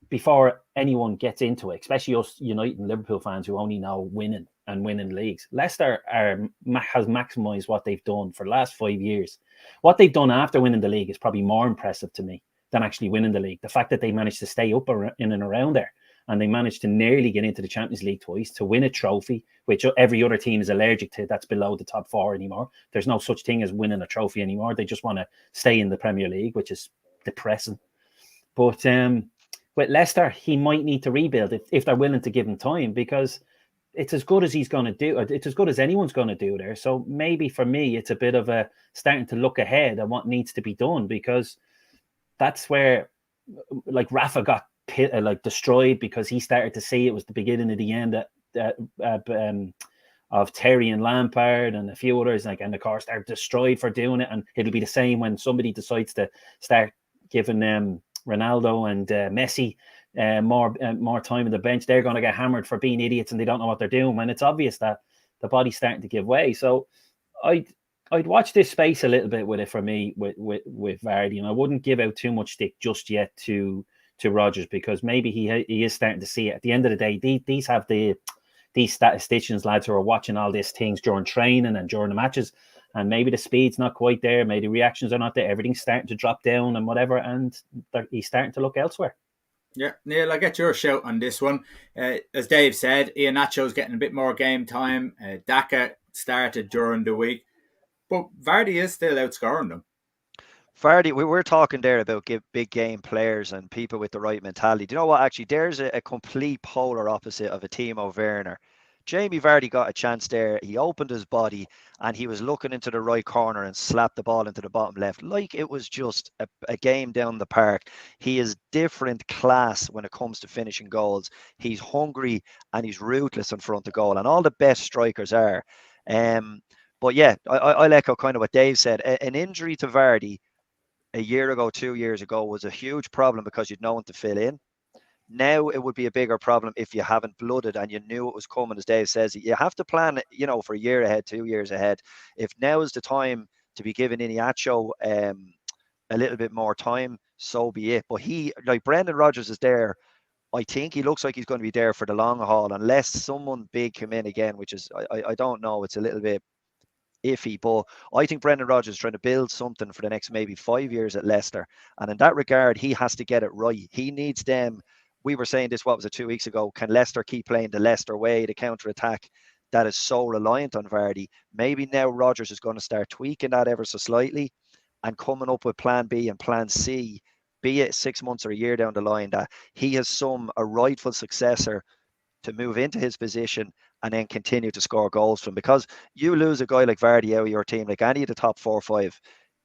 before anyone gets into it, especially us United and Liverpool fans who only know winning and winning leagues, Leicester has maximised what they've done for the last 5 years. What they've done after winning the league is probably more impressive to me than actually winning the league. The fact that they managed to stay up in and around there. and they managed to nearly get into the Champions League twice, to win a trophy, which every other team is allergic to. That's below the top 4 anymore. There's no such thing as winning a trophy anymore. They just want to stay in the Premier League, which is depressing. But with Leicester, he might need to rebuild if they're willing to give him time, because it's as good as he's going to do. It's as good as anyone's going to do there. So maybe for me, it's a bit of a starting to look ahead at what needs to be done, because that's where, like, Rafa got destroyed because he started to see it was the beginning of the end of Terry and Lampard and a few others, like, and the car started destroyed for doing it. And it'll be the same when somebody decides to start giving Ronaldo and Messi more time on the bench. They're going to get hammered for being idiots and they don't know what they're doing, when it's obvious that the body's starting to give way. So I'd watch this space a little bit with it for me with Vardy, and I wouldn't give out too much stick just yet to Rodgers, because maybe he is starting to see it. At the end of the day, these statisticians, lads, who are watching all these things during training and during the matches, and maybe the speed's not quite there, maybe the reactions are not there, everything's starting to drop down and whatever, and he's starting to look elsewhere. Yeah, Neil, I get your shout on this one. As Dave said, Iheanacho's getting a bit more game time. Daka started during the week, but Vardy is still outscoring them. Vardy, we were talking there about big game players and people with the right mentality. Do you know what? Actually, there's a complete polar opposite of a Timo Werner. Jamie Vardy got a chance there. He opened his body and he was looking into the right corner and slapped the ball into the bottom left like it was just a game down the park. He is different class when it comes to finishing goals. He's hungry and he's ruthless in front of goal, and all the best strikers are. But yeah, I'll echo kind of what Dave said. An injury to Vardy a year ago, 2 years ago, was a huge problem because you'd no one to fill in. Now it would be a bigger problem if you haven't blooded and you knew it was coming. As Dave says, you have to plan, for a year ahead, 2 years ahead. If now is the time to be giving Iheanacho a little bit more time, so be it. But Brendan Rodgers is there. I think he looks like he's going to be there for the long haul, unless someone big come in again, which is, I don't know. It's a little bit iffy, but I think Brendan Rodgers is trying to build something for the next maybe 5 years at Leicester, and in that regard he has to get it right. He needs them. We were saying this, what was it, 2 weeks ago? Can Leicester keep playing the Leicester way, the counter-attack that is so reliant on Vardy? Maybe now Rodgers is going to start tweaking that ever so slightly and coming up with plan B and plan C, be it 6 months or a year down the line, that he has a rightful successor to move into his position and then continue to score goals from. Because you lose a guy like Vardy out of your team, like any of the top 4 or 5,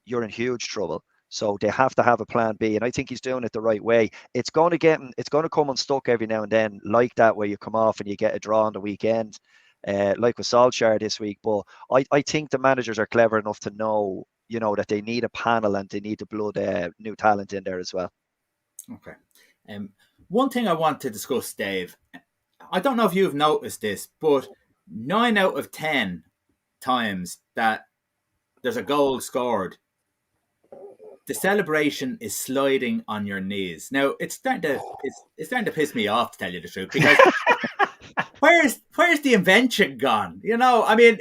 you're in huge trouble. So they have to have a plan B, and I think he's doing it the right way. It's going to come unstuck every now and then, like that, where you come off and you get a draw on the weekend, like with Solskjaer this week. But I think the managers are clever enough to know, that they need a panel and they need to blood new talent in there as well. Okay. One thing I want to discuss, Dave, I don't know if you've noticed this, but 9 out of 10 times that there's a goal scored, the celebration is sliding on your knees. Now, it's starting to piss me off, to tell you the truth, because where's the invention gone? I mean,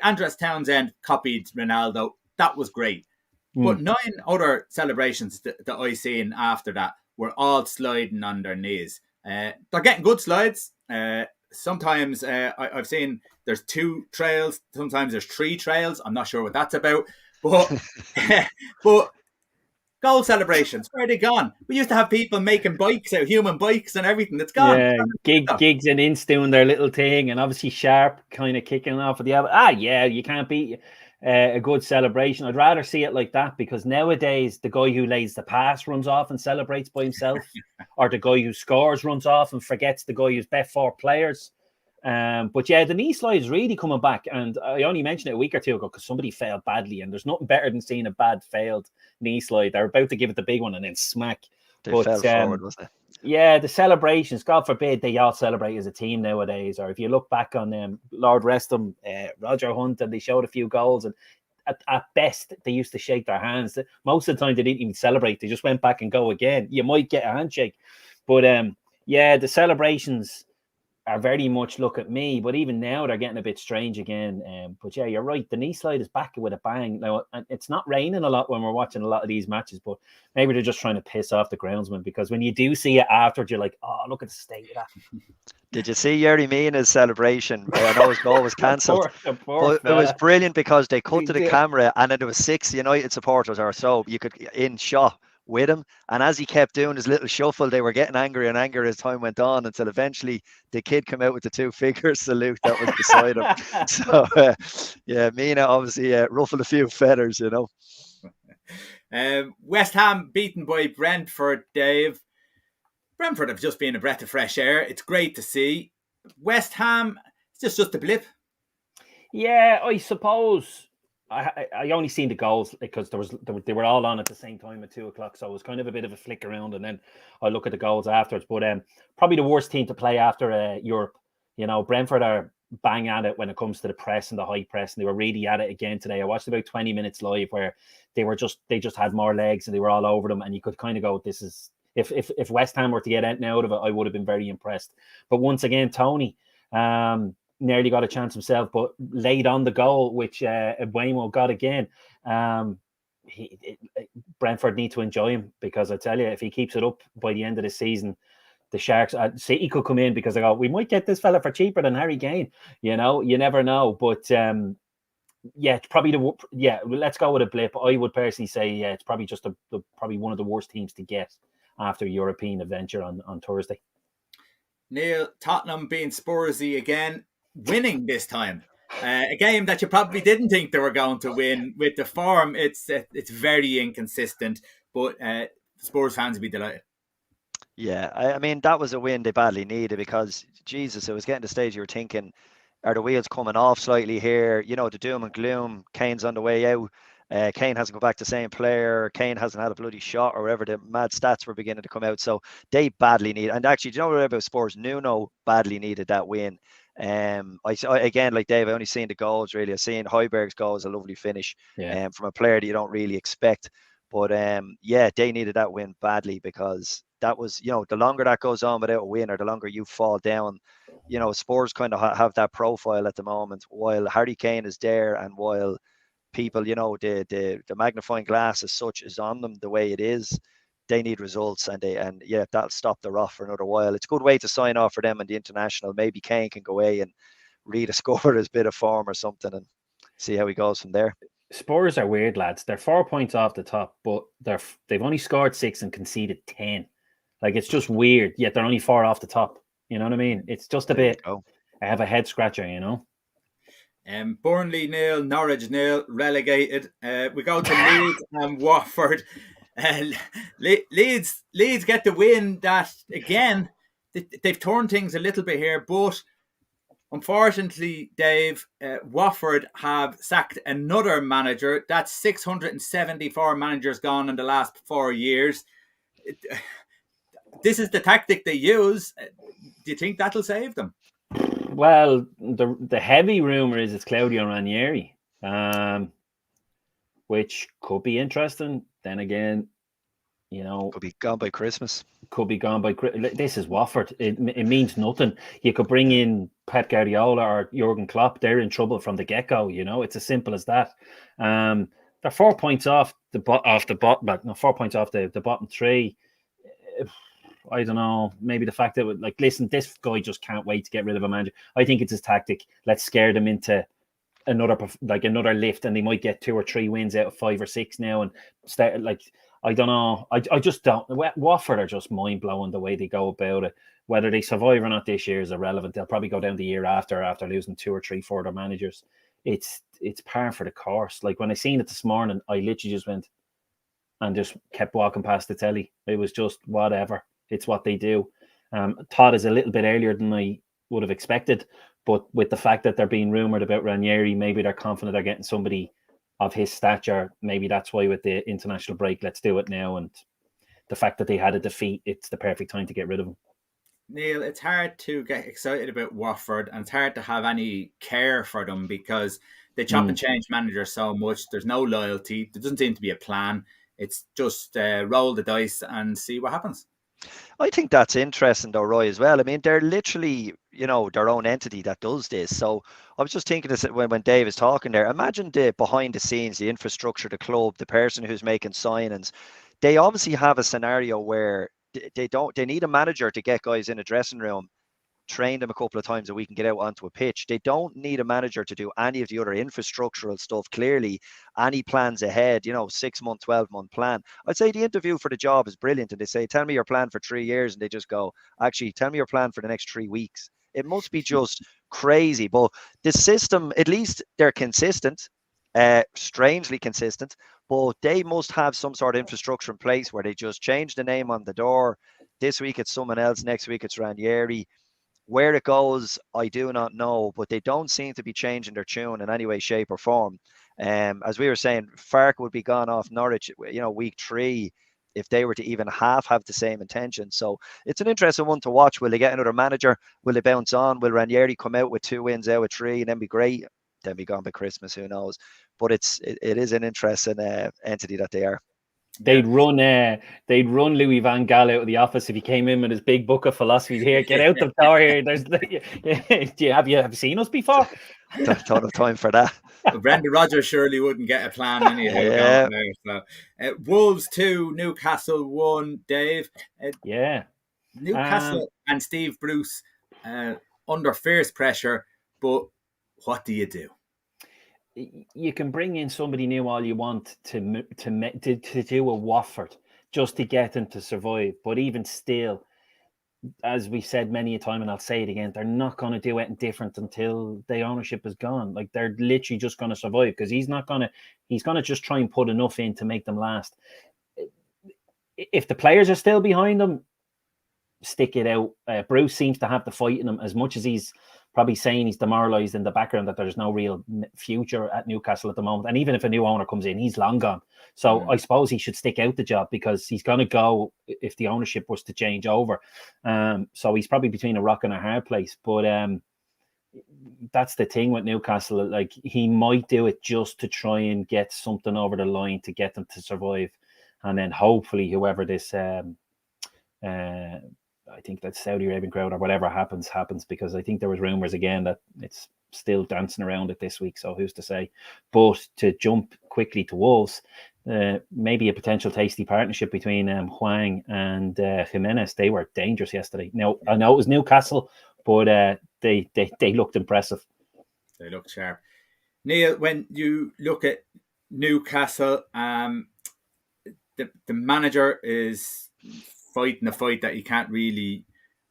Andres Townsend copied Ronaldo. That was great. But 9 other celebrations that I seen after that were all sliding on their knees. They're getting good slides. Sometimes I've seen there's 2 trails. Sometimes there's 3 trails. I'm not sure what that's about. But goal celebrations, where are they gone? We used to have people making bikes out, human bikes and everything. It's gone. Yeah, Giggs and Ince doing their little thing, and obviously Sharp kind of kicking off at the other. You can't beat a good celebration. I'd rather see it like that, because nowadays the guy who lays the pass runs off and celebrates by himself, or the guy who scores runs off and forgets the guy who's bet 4 players. But yeah, the knee slide is really coming back, and I only mentioned it a week or 2 ago because somebody failed badly, and there's nothing better than seeing a bad failed knee slide. They're about to give it the big one and then smack. They fell forward, wasn't it? Yeah, the celebrations, God forbid they all celebrate as a team nowadays. Or if you look back on Lord rest them, Roger Hunt, and they showed a few goals, and at best they used to shake their hands. Most of the time they didn't even celebrate, they just went back and go again. You might get a handshake, but the celebrations are very much look at me, but even now they're getting a bit strange again. But yeah, you're right. The knee slide is back with a bang. Now, it's not raining a lot when we're watching a lot of these matches, but maybe they're just trying to piss off the groundsman, because when you do see it afterwards, you're like, oh, look at the state of that. Did you see Yerry Mina's celebration? I know his goal was cancelled, but it was brilliant because they cut to the camera and then there was 6 United supporters or so you could in shot with him, and as he kept doing his little shuffle, they were getting angrier and angrier as time went on, until eventually the kid came out with the 2 finger salute that was beside him. So yeah, Mina obviously ruffled a few feathers, you know. West Ham beaten by Brentford, Dave. Brentford have just been a breath of fresh air. It's great to see. West Ham, it's just a blip. Yeah, I suppose. I only seen the goals because they were all on at the same time at 2:00, so it was kind of a bit of a flick around, and then I look at the goals afterwards. But probably the worst team to play after Europe. You know, Brentford are bang at it when it comes to the press and the high press, and they were really at it again today. I watched about 20 minutes live where they just had more legs and they were all over them, and you could kind of go, this is if West Ham were to get anything out of it, I would have been very impressed. But once again, Tony nearly got a chance himself, but laid on the goal, which Waymo got again. Brentford need to enjoy him, because I tell you, if he keeps it up by the end of the season, the Sharks, City could come in because they go, we might get this fella for cheaper than Harry Kane. You know, you never know. But yeah, it's probably let's go with a blip. I would personally say, yeah, it's probably just probably one of the worst teams to get after European adventure on Thursday. Neil, Tottenham being Spursy again, winning this time. A game that you probably didn't think they were going to win. With the form, it's very inconsistent, but Spurs fans will be delighted. Yeah, I mean, that was a win they badly needed, because, Jesus, it was getting to the stage you were thinking, are the wheels coming off slightly here? You know, the doom and gloom, Kane's on the way out. Kane hasn't gone back to the same player. Kane hasn't had a bloody shot, or whatever the mad stats were beginning to come out. So they badly need. And actually, do you know what about Spurs? Nuno badly needed that win. Again, like Dave, I only seen the goals really. I've seen Højbjerg's goal is a lovely finish from a player that you don't really expect. But yeah, they needed that win badly, because that was, you know, the longer that goes on without a win, or the longer you fall down, you know, Spurs kind of have that profile at the moment, while Harry Kane is there, and while people, you know, the magnifying glass as such is on them the way it is, they need results, and yeah, that'll stop the rot for another while. It's a good way to sign off for them in the international. Maybe Kane can go away and rediscover his bit of form or something, and see how he goes from there. Spurs are weird, lads. They're 4 points off the top, but they've only scored 6 and conceded 10. Like, it's just weird. Yet they're only 4 off the top. You know what I mean? It's just a bit. I have a head scratcher, you know. Burnley 0, Norwich 0, relegated. We go to Leeds and Watford. Leeds get the win. That again, they've turned things a little bit here, but unfortunately, Dave, Watford have sacked another manager. That's 674 managers gone in the last 4 years. This is the tactic they use. Do you think that'll save them? Well, the heavy rumor is it's Claudio Ranieri, which could be interesting. Then again, you know, could be gone by Christmas. This is Watford. It means nothing. You could bring in Pep Guardiola or Jurgen Klopp. They're in trouble from the get-go. You know, it's as simple as that. They're 4 points off the bottom. 4 points off the bottom 3. I don't know. Maybe the fact that, like, listen, this guy just can't wait to get rid of a manager. I think it's his tactic. Let's scare them into another lift, and they might get 2 or 3 wins out of 5 or 6 now, and start, like, I don't know. I just don't. Watford are just mind blowing the way they go about it. Whether they survive or not this year is irrelevant. They'll probably go down the year after losing 2 or 3 further managers. It's par for the course. Like, when I seen it this morning, I literally just went and just kept walking past the telly. It was just whatever. It's what they do. Todd is a little bit earlier than I would have expected, but with the fact that they're being rumoured about Ranieri, maybe they're confident they're getting somebody of his stature. Maybe that's why with the international break, let's do it now. And the fact that they had a defeat, it's the perfect time to get rid of him. Neil, it's hard to get excited about Watford, and it's hard to have any care for them because they chop and change managers so much. There's no loyalty. There doesn't seem to be a plan. It's just roll the dice and see what happens. I think that's interesting though, Roy, as well. I mean, they're literally, their own entity that does this. So I was just thinking this when Dave is talking there. Imagine the behind the scenes, the infrastructure, the club, the person who's making signings. They obviously have a scenario where they need a manager to get guys in a dressing room, train them a couple of times a week and get out onto a pitch. They don't need a manager to do any of the other infrastructural stuff. Clearly, any plans ahead, 6-month, 12-month plan. I'd say the interview for the job is brilliant. And they say, tell me your plan for 3 years. And they just go, actually, tell me your plan for the next 3 weeks. It must be just crazy. But the system, at least they're consistent, strangely consistent, but they must have some sort of infrastructure in place where they just change the name on the door. This week it's someone else. Next week it's Ranieri. Where it goes, I do not know, but they don't seem to be changing their tune in any way, shape, or form. As we were saying, Farke would be gone off Norwich, week 3, if they were to even half have the same intention. So it's an interesting one to watch. Will they get another manager? Will they bounce on? Will Ranieri come out with 2 wins out of 3 and then be great? Then be gone by Christmas, who knows? But it is an interesting entity that they are. They'd run Louis Van Gaal out of the office if he came in with his big book of philosophy. Here, get out the door here. Have you seen us before? Don't have time for that. Brendan Rodgers surely wouldn't get a plan anyhow. Yeah. There, so. Wolves 2, Newcastle 1. Dave. Newcastle and Steve Bruce under fierce pressure, but what do you do? You can bring in somebody new all you want to do a Watford just to get them to survive. But even still, as we said many a time, and I'll say it again, they're not going to do anything different until the ownership is gone. Like, they're literally just going to survive because he's going to just try and put enough in to make them last. If the players are still behind them, stick it out. Bruce seems to have the fight in him, as much as he's probably saying he's demoralised in the background that there's no real future at Newcastle at the moment. And even if a new owner comes in, he's long gone. So I suppose he should stick out the job because he's going to go if the ownership was to change over. So he's probably between a rock and a hard place. But that's the thing with Newcastle. Like, he might do it just to try and get something over the line to get them to survive. And then hopefully whoever this... I think that Saudi Arabian crowd or whatever happens, because I think there was rumours again that it's still dancing around it this week. So who's to say? But to jump quickly to Wolves, maybe a potential tasty partnership between Hwang and Jimenez. They were dangerous yesterday. Now, I know it was Newcastle, but they looked impressive. They looked sharp. Neil, when you look at Newcastle, the manager is fighting a fight that he can't really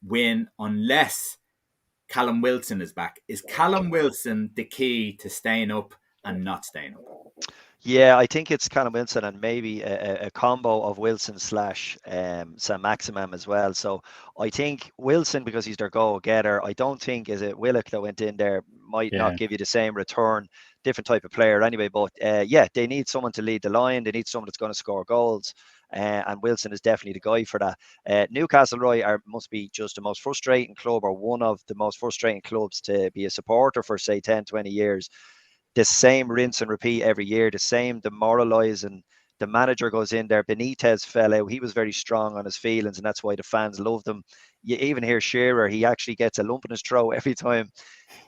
win unless Callum Wilson is back. Is Callum Wilson the key to staying up and not staying up? Yeah, I think it's Callum Wilson and maybe a combo of Wilson / Sam Maximum as well. So I think Wilson, because he's their go-getter. I don't think, is it Willock that went in there, might not give you the same return. Different type of player anyway. But they need someone to lead the line. They need someone that's going to score goals. And Wilson is definitely the guy for that. Newcastle, Roy, must be just the most frustrating club, or one of the most frustrating clubs to be a supporter for, say, 10, 20 years. The same rinse and repeat every year, the same demoralising. The manager goes in there. Benitez fell out. He was very strong on his feelings, and that's why the fans loved him. You even hear Shearer, he actually gets a lump in his throat every time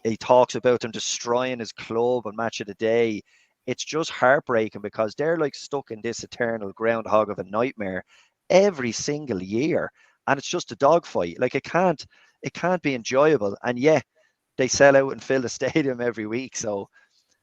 he talks about them destroying his club on Match of the Day. It's just heartbreaking because they're like stuck in this eternal groundhog of a nightmare every single year, and it's just a dogfight. Like, it can't be enjoyable, and they sell out and fill the stadium every week. So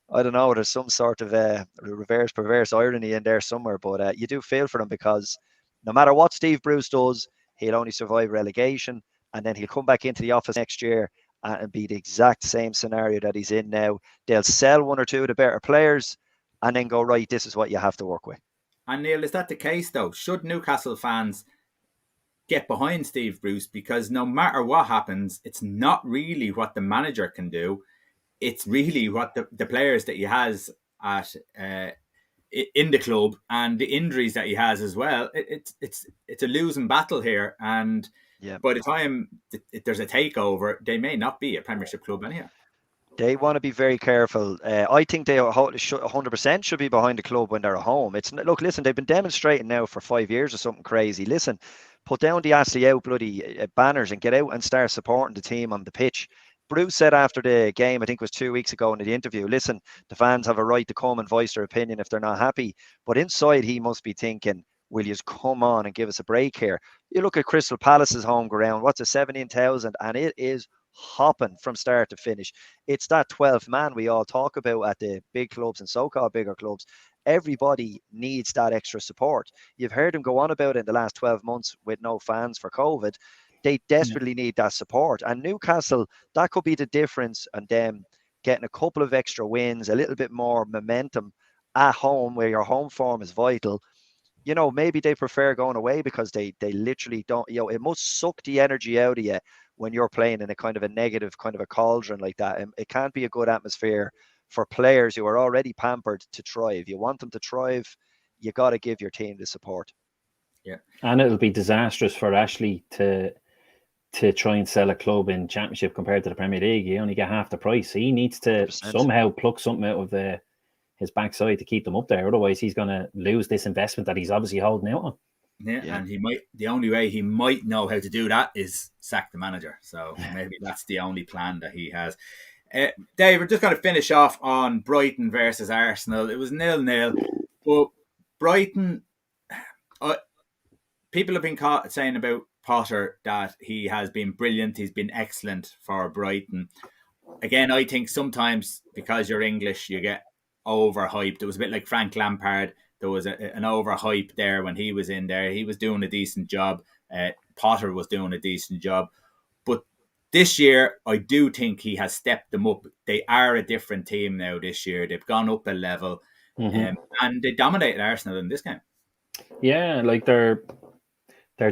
I don't know, there's some sort of reverse perverse irony in there somewhere, but you do feel for them because no matter what Steve Bruce does, he'll only survive relegation, and then he'll come back into the office next year and be the exact same scenario that he's in now. They'll sell one or two of the better players and then go, right, this is what you have to work with. And Neil, is that the case though? Should Newcastle fans get behind Steve Bruce? Because no matter what happens, it's not really what the manager can do. It's really what the players that he has at in the club and the injuries that he has as well. It's a losing battle here, and by the time there's a takeover, they may not be a Premiership club anyhow. They want to be very careful. I think they 100% should be behind the club when they're at home. Listen, they've been demonstrating now for 5 years or something crazy. Listen, put down the Ashley out bloody banners and get out and start supporting the team on the pitch. Bruce said after the game, I think it was 2 weeks ago in the interview, listen, the fans have a right to come and voice their opinion if they're not happy. But inside, he must be thinking, will you come on and give us a break here? You look at Crystal Palace's home ground, what's a 17,000? And it is hopping from start to finish. It's that 12th man we all talk about at the big clubs and so-called bigger clubs. Everybody needs that extra support. You've heard him go on about it in the last 12 months with no fans for COVID. They desperately need that support. And Newcastle, that could be the difference, and them getting a couple of extra wins, a little bit more momentum at home where your home form is vital. You know, maybe they prefer going away because they literally don't, you know, it must suck the energy out of you when you're playing in a kind of a negative kind of a cauldron like that. And it can't be a good atmosphere for players who are already pampered to thrive. You want them to thrive, you got to give your team the support. Yeah. And it'll be disastrous for Ashley to try and sell a club in Championship compared to the Premier League. You only get half the price. He needs to 100%. somehow pluck something out of his backside to keep them up there. Otherwise, he's going to lose this investment that he's obviously holding out on. Yeah, and the only way he might know how to do that is sack the manager. So maybe that's the only plan that he has. Dave, we're just going to finish off on Brighton versus Arsenal. It was 0-0, but Brighton, people have been saying about Potter that he has been brilliant. He's been excellent for Brighton. Again, I think sometimes because you're English, you get overhyped. It was a bit like Frank Lampard. There was an overhype there when he was in there. He was doing a decent job. Potter was doing a decent job. But this year, I do think he has stepped them up. They are a different team now this year. They've gone up a level. And they dominated Arsenal in this game. Yeah, like they're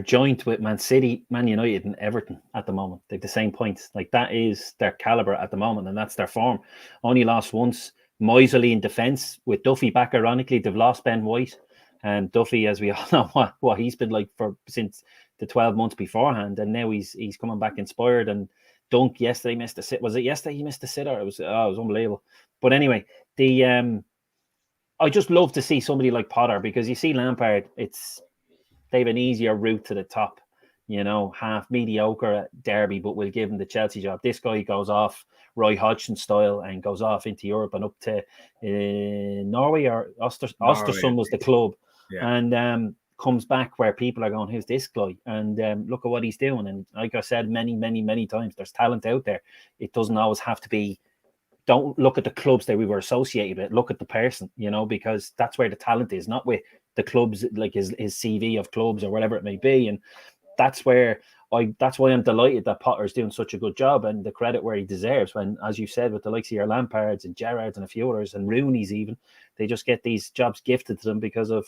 joint with Man City, Man United, and Everton at the moment. They've the same points. Like that is their caliber at the moment, and that's their form. Only lost once. Miserly in defence with Duffy back. Ironically, they've lost Ben White, and Duffy, as we all know, what he's been like since the 12 months beforehand, and now he's coming back inspired. And Dunk yesterday missed a sit. Was it yesterday he missed a sitter? It was unbelievable. But anyway, I just love to see somebody like Potter, because you see Lampard, they have an easier route to the top, you know, half mediocre at Derby, but we'll give him the Chelsea job. This guy goes off Roy Hodgson style and goes off into Europe and up to Norway or Ostersund was the club, and comes back where people are going, who's this guy? And look at what he's doing. And like I said many times, there's talent out there. It doesn't always have to be. Don't look at the clubs that we were associated with. Look at the person, you know, because that's where the talent is, not with the clubs, like his CV of clubs or whatever it may be. And that's why I'm delighted that Potter's doing such a good job, and the credit where he deserves. When, as you said, with the likes of your Lampards and Gerrards and a few others and Rooney's even, they just get these jobs gifted to them because of,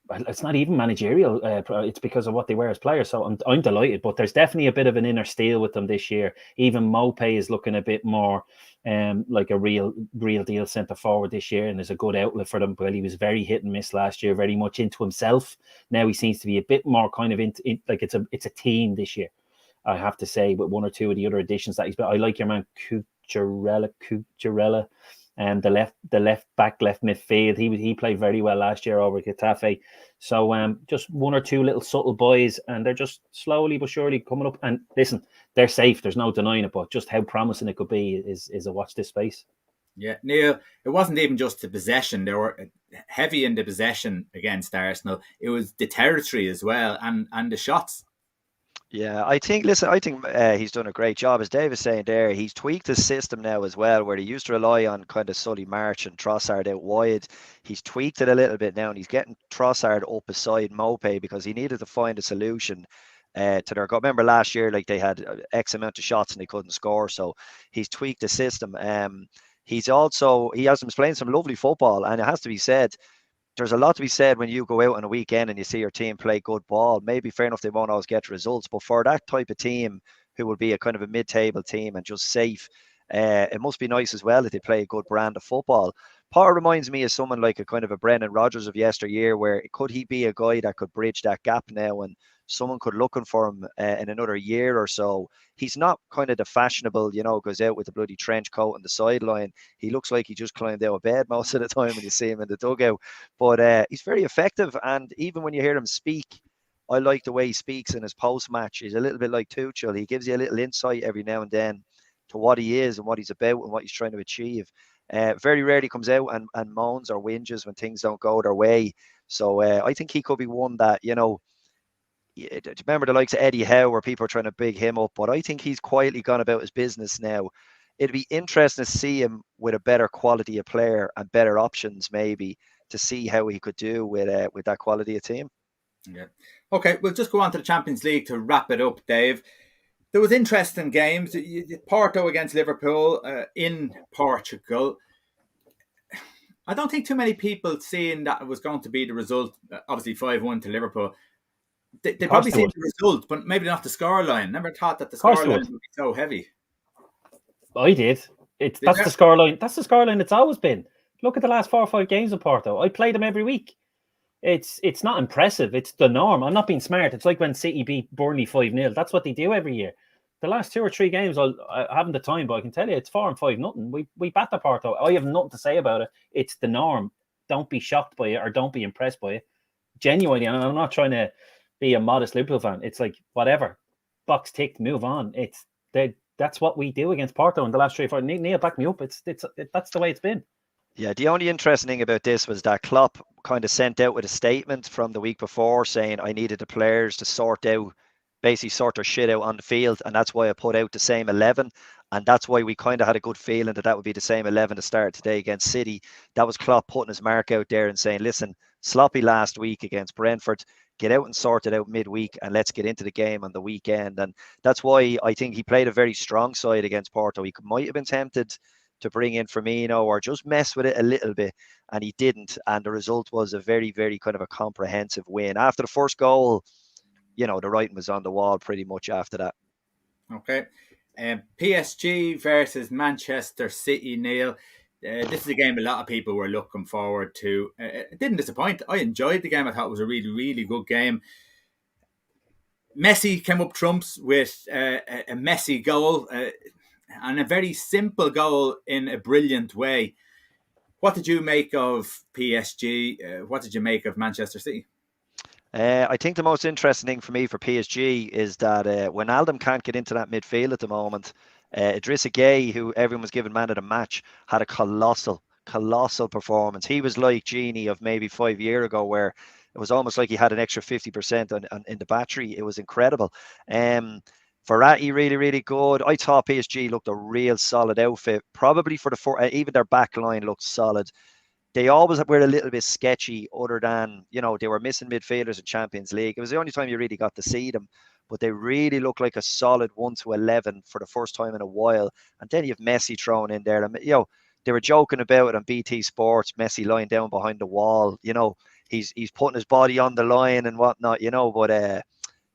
well, it's not even managerial. It's because of what they wear as players. So I'm delighted, but there's definitely a bit of an inner steel with them this year. Even Mopé is looking a bit more like a real deal centre forward this year, and there's a good outlet for them. Well, he was very hit and miss last year, very much into himself. Now he seems to be a bit more kind of like it's a team this year, I have to say, with one or two of the other additions that he's. But I like your man Cucurella. And the left back, left midfield, he played very well last year over Getafe. So just one or two little subtle boys, and they're just slowly but surely coming up. And listen, they're safe. There's no denying it. But just how promising it could be is a watch this space. Yeah, Neil, it wasn't even just the possession. They were heavy in the possession against Arsenal. It was the territory as well, and the shots. Yeah, I think he's done a great job. As Dave is saying there, he's tweaked the system now as well, where he used to rely on kind of Solly March and Trossard out wide. He's tweaked it a little bit now, and he's getting Trossard up beside Mopé because he needed to find a solution to their goal. Remember last year, like they had X amount of shots and they couldn't score, so he's tweaked the system. He has been playing some lovely football, and it has to be said, there's a lot to be said when you go out on a weekend and you see your team play good ball. Maybe fair enough, they won't always get results, but for that type of team who will be a kind of a mid-table team and just safe, it must be nice as well that they play a good brand of football. Potter reminds me of someone like a kind of a Brendan Rodgers of yesteryear, where could he be a guy that could bridge that gap now and someone could looking for him in another year or so. He's not kind of the fashionable, goes out with the bloody trench coat on the sideline. He looks like he just climbed out of bed most of the time when you see him in the dugout. But he's very effective, and even when you hear him speak, I like the way he speaks in his post-match. He's a little bit like Tuchel. He gives you a little insight every now and then to what he is and what he's about and what he's trying to achieve. Very rarely comes out and moans or whinges when things don't go their way. So I think he could be one that, you know, remember the likes of Eddie Howe where people are trying to big him up, but I think he's quietly gone about his business now. It'd be interesting to see him with a better quality of player and better options, maybe, to see how he could do with that quality of team. Yeah. Okay, we'll just go on to the Champions League to wrap it up, Dave. There was interesting games. Porto against Liverpool in Portugal. I don't think too many people seeing that it was going to be the result. Obviously, 5-1 to Liverpool. They probably seen the result, but maybe not the scoreline. Never thought that the scoreline would be so heavy. I did. That's the scoreline. That's the scoreline it's always been. Look at the last 4 or 5 games of Porto. I play them every week. It's not impressive. It's the norm. I'm not being smart. It's like when City beat Burnley 5-0. That's what they do every year. The last 2 or 3 games, I haven't the time, but I can tell you it's 4-5-0. We bat the Porto. I have nothing to say about it. It's the norm. Don't be shocked by it or don't be impressed by it. Genuinely, and I'm not trying to be a modest Liverpool fan. It's like whatever. Box ticked, move on. That's what we do against Porto in the last 3 or 4. Neil, back me up. That's the way it's been. Yeah, the only interesting thing about this was that Klopp kind of sent out with a statement from the week before saying I needed the players to sort their shit out on the field, and that's why I put out the same 11, and that's why we kind of had a good feeling that would be the same 11 to start today against City. That was Klopp putting his mark out there and saying, listen, sloppy last week against Brentford, get out and sort it out midweek, and let's get into the game on the weekend. And that's why I think he played a very strong side against Porto. He might have been tempted to bring in Firmino or just mess with it a little bit, and he didn't. And the result was a very, very kind of a comprehensive win. After the first goal, you know, the writing was on the wall pretty much after that. Okay. PSG versus Manchester City, Neil. This is a game a lot of people were looking forward to. It didn't disappoint. I enjoyed the game. I thought it was a really, really good game. Messi came up trumps with a Messi goal and a very simple goal in a brilliant way. What did you make of PSG? What did you make of Manchester City? I think the most interesting thing for me for PSG is that Wijnaldum can't get into that midfield at the moment. Idrissa Gueye, who everyone was giving man of the match, had a colossal performance. He was like Genie of maybe 5 years ago, where it was almost like he had an extra 50% in the battery. It was incredible. Verratti really, really good. I thought PSG looked a real solid outfit. Probably for the even their back line looked solid. They always were a little bit sketchy, other than, you know, they were missing midfielders in Champions League. It was the only time you really got to see them, but they really looked like a solid 1-11 for the first time in a while. And then you have Messi thrown in there. And, you know, they were joking about it on BT Sports, Messi lying down behind the wall. You know, he's putting his body on the line and whatnot, you know, but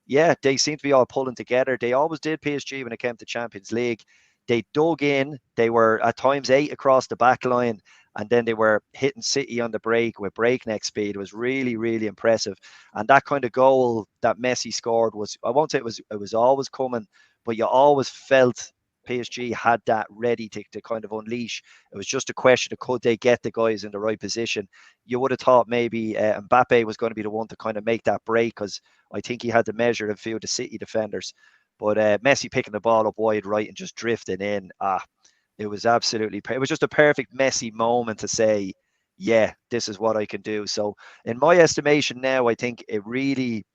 yeah, they seem to be all pulling together. They always did, PSG, when it came to Champions League. They dug in. They were at times 8 across the back line, and then they were hitting City on the break with breakneck speed. It was really, really impressive. And that kind of goal that Messi scored was, I won't say it was always coming, but you always felt PSG had that ready to kind of unleash. It was just a question of could they get the guys in the right position. You would have thought maybe Mbappe was going to be the one to kind of make that break, because I think he had the measure of a few of the City defenders. But Messi picking the ball up wide right and just drifting in. It was it was just a perfect Messi moment to say, yeah, this is what I can do. So in my estimation now, I think it really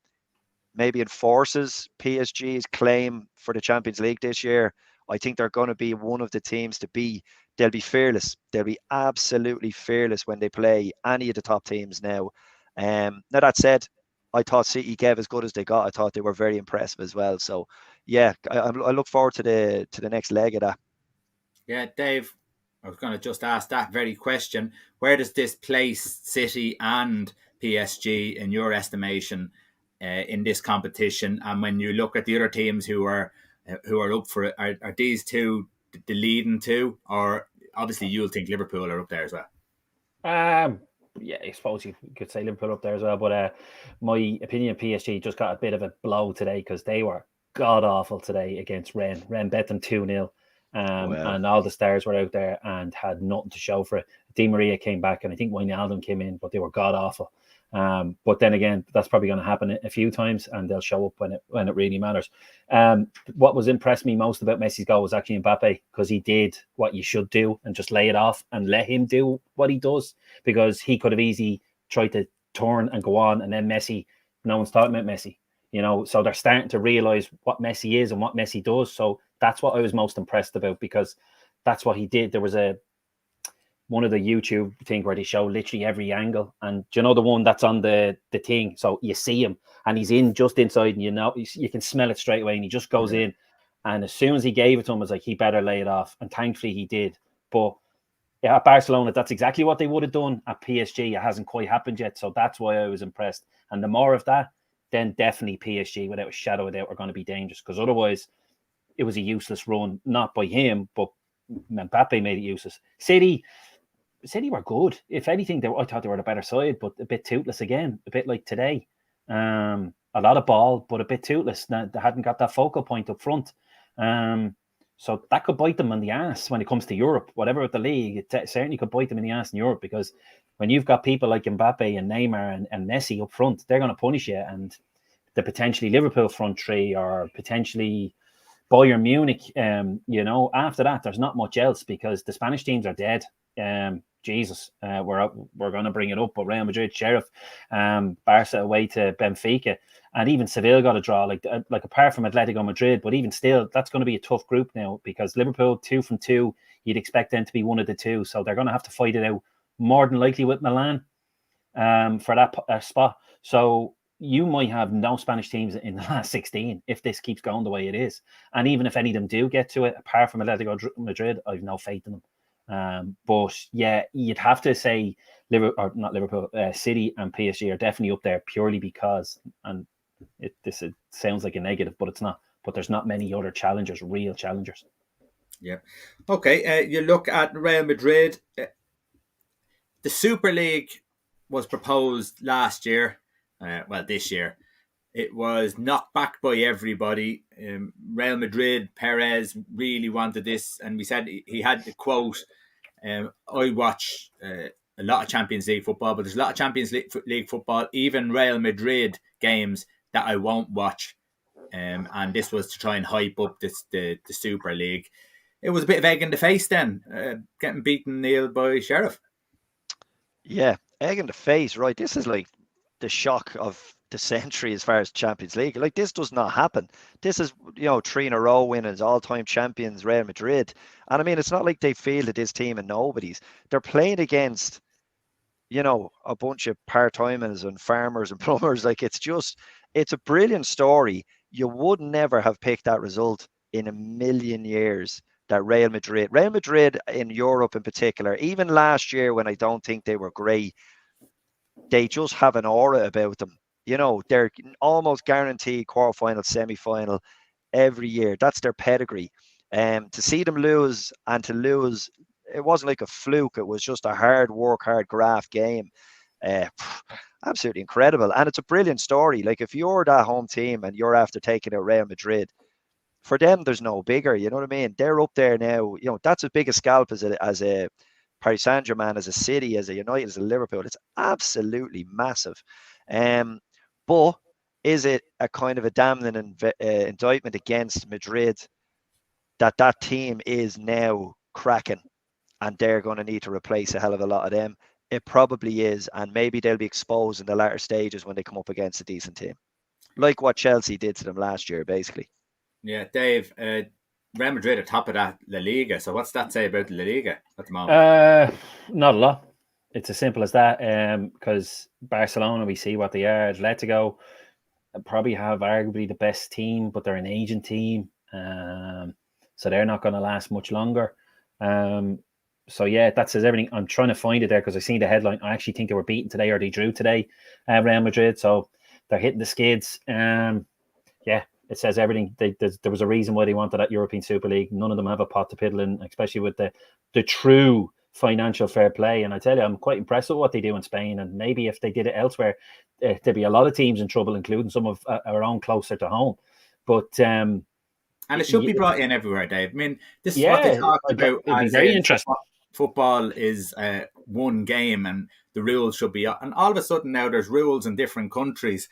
maybe enforces PSG's claim for the Champions League this year. I think they're going to be one of the teams to be. They'll be fearless. They'll be absolutely fearless when they play any of the top teams now. Now that said, I thought City gave as good as they got. I thought they were very impressive as well. So yeah, I look forward to the next leg of that. Yeah, Dave, I was going to just ask that very question. Where does this place City and PSG in your estimation in this competition? And when you look at the other teams who are up for it, are these two the leading two? Or obviously you'll think Liverpool are up there as well. Yeah, I suppose you could say Liverpool up there as well. But my opinion of PSG just got a bit of a blow today, because they were god awful today against Rennes. Rennes bet them 2-0. And all the stars were out there and had nothing to show for it. Di Maria came back, and I think Wijnaldum came in, but they were god awful. But then again, that's probably going to happen a few times, and they'll show up when it really matters. What was impressed me most about Messi's goal was actually Mbappe, because he did what you should do and just lay it off and let him do what he does, because he could have easily tried to turn and go on, and then Messi, no one's talking about Messi, so they're starting to realize what Messi is and what Messi does. So that's what I was most impressed about, because that's what he did. There was one of the YouTube thing where they show literally every angle, and the one that's on the thing, so you see him and he's in just inside, and you can smell it straight away, and he just goes in, and as soon as he gave it to him, it was like, he better lay it off, and thankfully he did. But yeah, at Barcelona, that's exactly what they would have done. At PSG, it hasn't quite happened yet, so that's why I was impressed. And the more of that, then definitely PSG, without a shadow of a doubt, are going to be dangerous, because otherwise it was a useless run, not by him, but Mbappe made it useless. City were good. If anything, I thought they were the better side, but a bit toothless again, a bit like today. A lot of ball, but a bit toothless. They hadn't got that focal point up front. So that could bite them in the ass when it comes to Europe. Whatever with the league, it certainly could bite them in the ass in Europe, because when you've got people like Mbappe and Neymar and Messi up front, they're going to punish you. And the potentially Liverpool front three, or potentially Bayern Munich, after that, there's not much else, because the Spanish teams are dead. Jesus, we're going to bring it up, but Real Madrid, Sheriff, Barca away to Benfica, and even Seville got a draw, like apart from Atletico Madrid, but even still, that's going to be a tough group now, because Liverpool 2 from 2, you'd expect them to be one of the two, so they're going to have to fight it out more than likely with Milan for that spot. So you might have no Spanish teams in the last 16 if this keeps going the way it is, and even if any of them do get to it, apart from Atletico Madrid, I've no faith in them. But yeah, you'd have to say City and PSG are definitely up there, purely because, and it sounds like a negative, but it's not. But there's not many other challengers, real challengers. Yeah. Okay. You look at Real Madrid. The Super League was proposed last year. This year. It was knocked back by everybody. Real Madrid, Perez really wanted this, and we said he had the quote. I watch a lot of Champions League football, but there's a lot of Champions League football, even Real Madrid games, that I won't watch. And this was to try and hype up the Super League. It was a bit of egg in the face then, getting beaten, Neil, by Sheriff. Yeah, egg in the face, right? This is like the shock of the century as far as Champions League. Like, this does not happen. This is, 3 in a row winners, all-time champions, Real Madrid. And I mean, it's not like they fielded this team and nobody's. They're playing against, a bunch of part-timers and farmers and plumbers. Like, it's a brilliant story. You would never have picked that result in a million years, that Real Madrid in Europe in particular, even last year when I don't think they were great, they just have an aura about them. They're almost guaranteed quarterfinal, semi-final every year. That's their pedigree. To see them lose, it wasn't like a fluke. It was just a hard work, hard graft game. Absolutely incredible. And it's a brilliant story. Like, if you're that home team and you're after taking out Real Madrid, for them, there's no bigger. You know what I mean? They're up there now. That's as big a scalp as a Paris Saint-Germain, as a City, as a United, as a Liverpool. It's absolutely massive. But is it a kind of a damning indictment against Madrid that team is now cracking and they're going to need to replace a hell of a lot of them? It probably is, and maybe they'll be exposed in the latter stages when they come up against a decent team, like what Chelsea did to them last year, basically. Yeah, Dave, Real Madrid are top of that La Liga, so what's that say about La Liga at the moment? Not a lot. It's as simple as that, because Barcelona, we see what they are. Atletico probably have arguably the best team, but they're an aging team, so they're not going to last much longer. So yeah, that says everything. I'm trying to find it there because I seen the headline. I actually think they were beaten today, or they drew today, Real Madrid. So they're hitting the skids. Yeah, it says everything. There was a reason why they wanted that European Super League. None of them have a pot to piddle in, especially with the true financial fair play. And I tell you, I'm quite impressed with what they do in Spain. And maybe if they did it elsewhere, there'd be a lot of teams in trouble, including some of our own closer to home. But And it should be brought in everywhere, Dave. I mean, this is what they Yeah, talked about it'd be as very in interesting. football is one game and the rules should be... And all of a sudden now there's rules in different countries.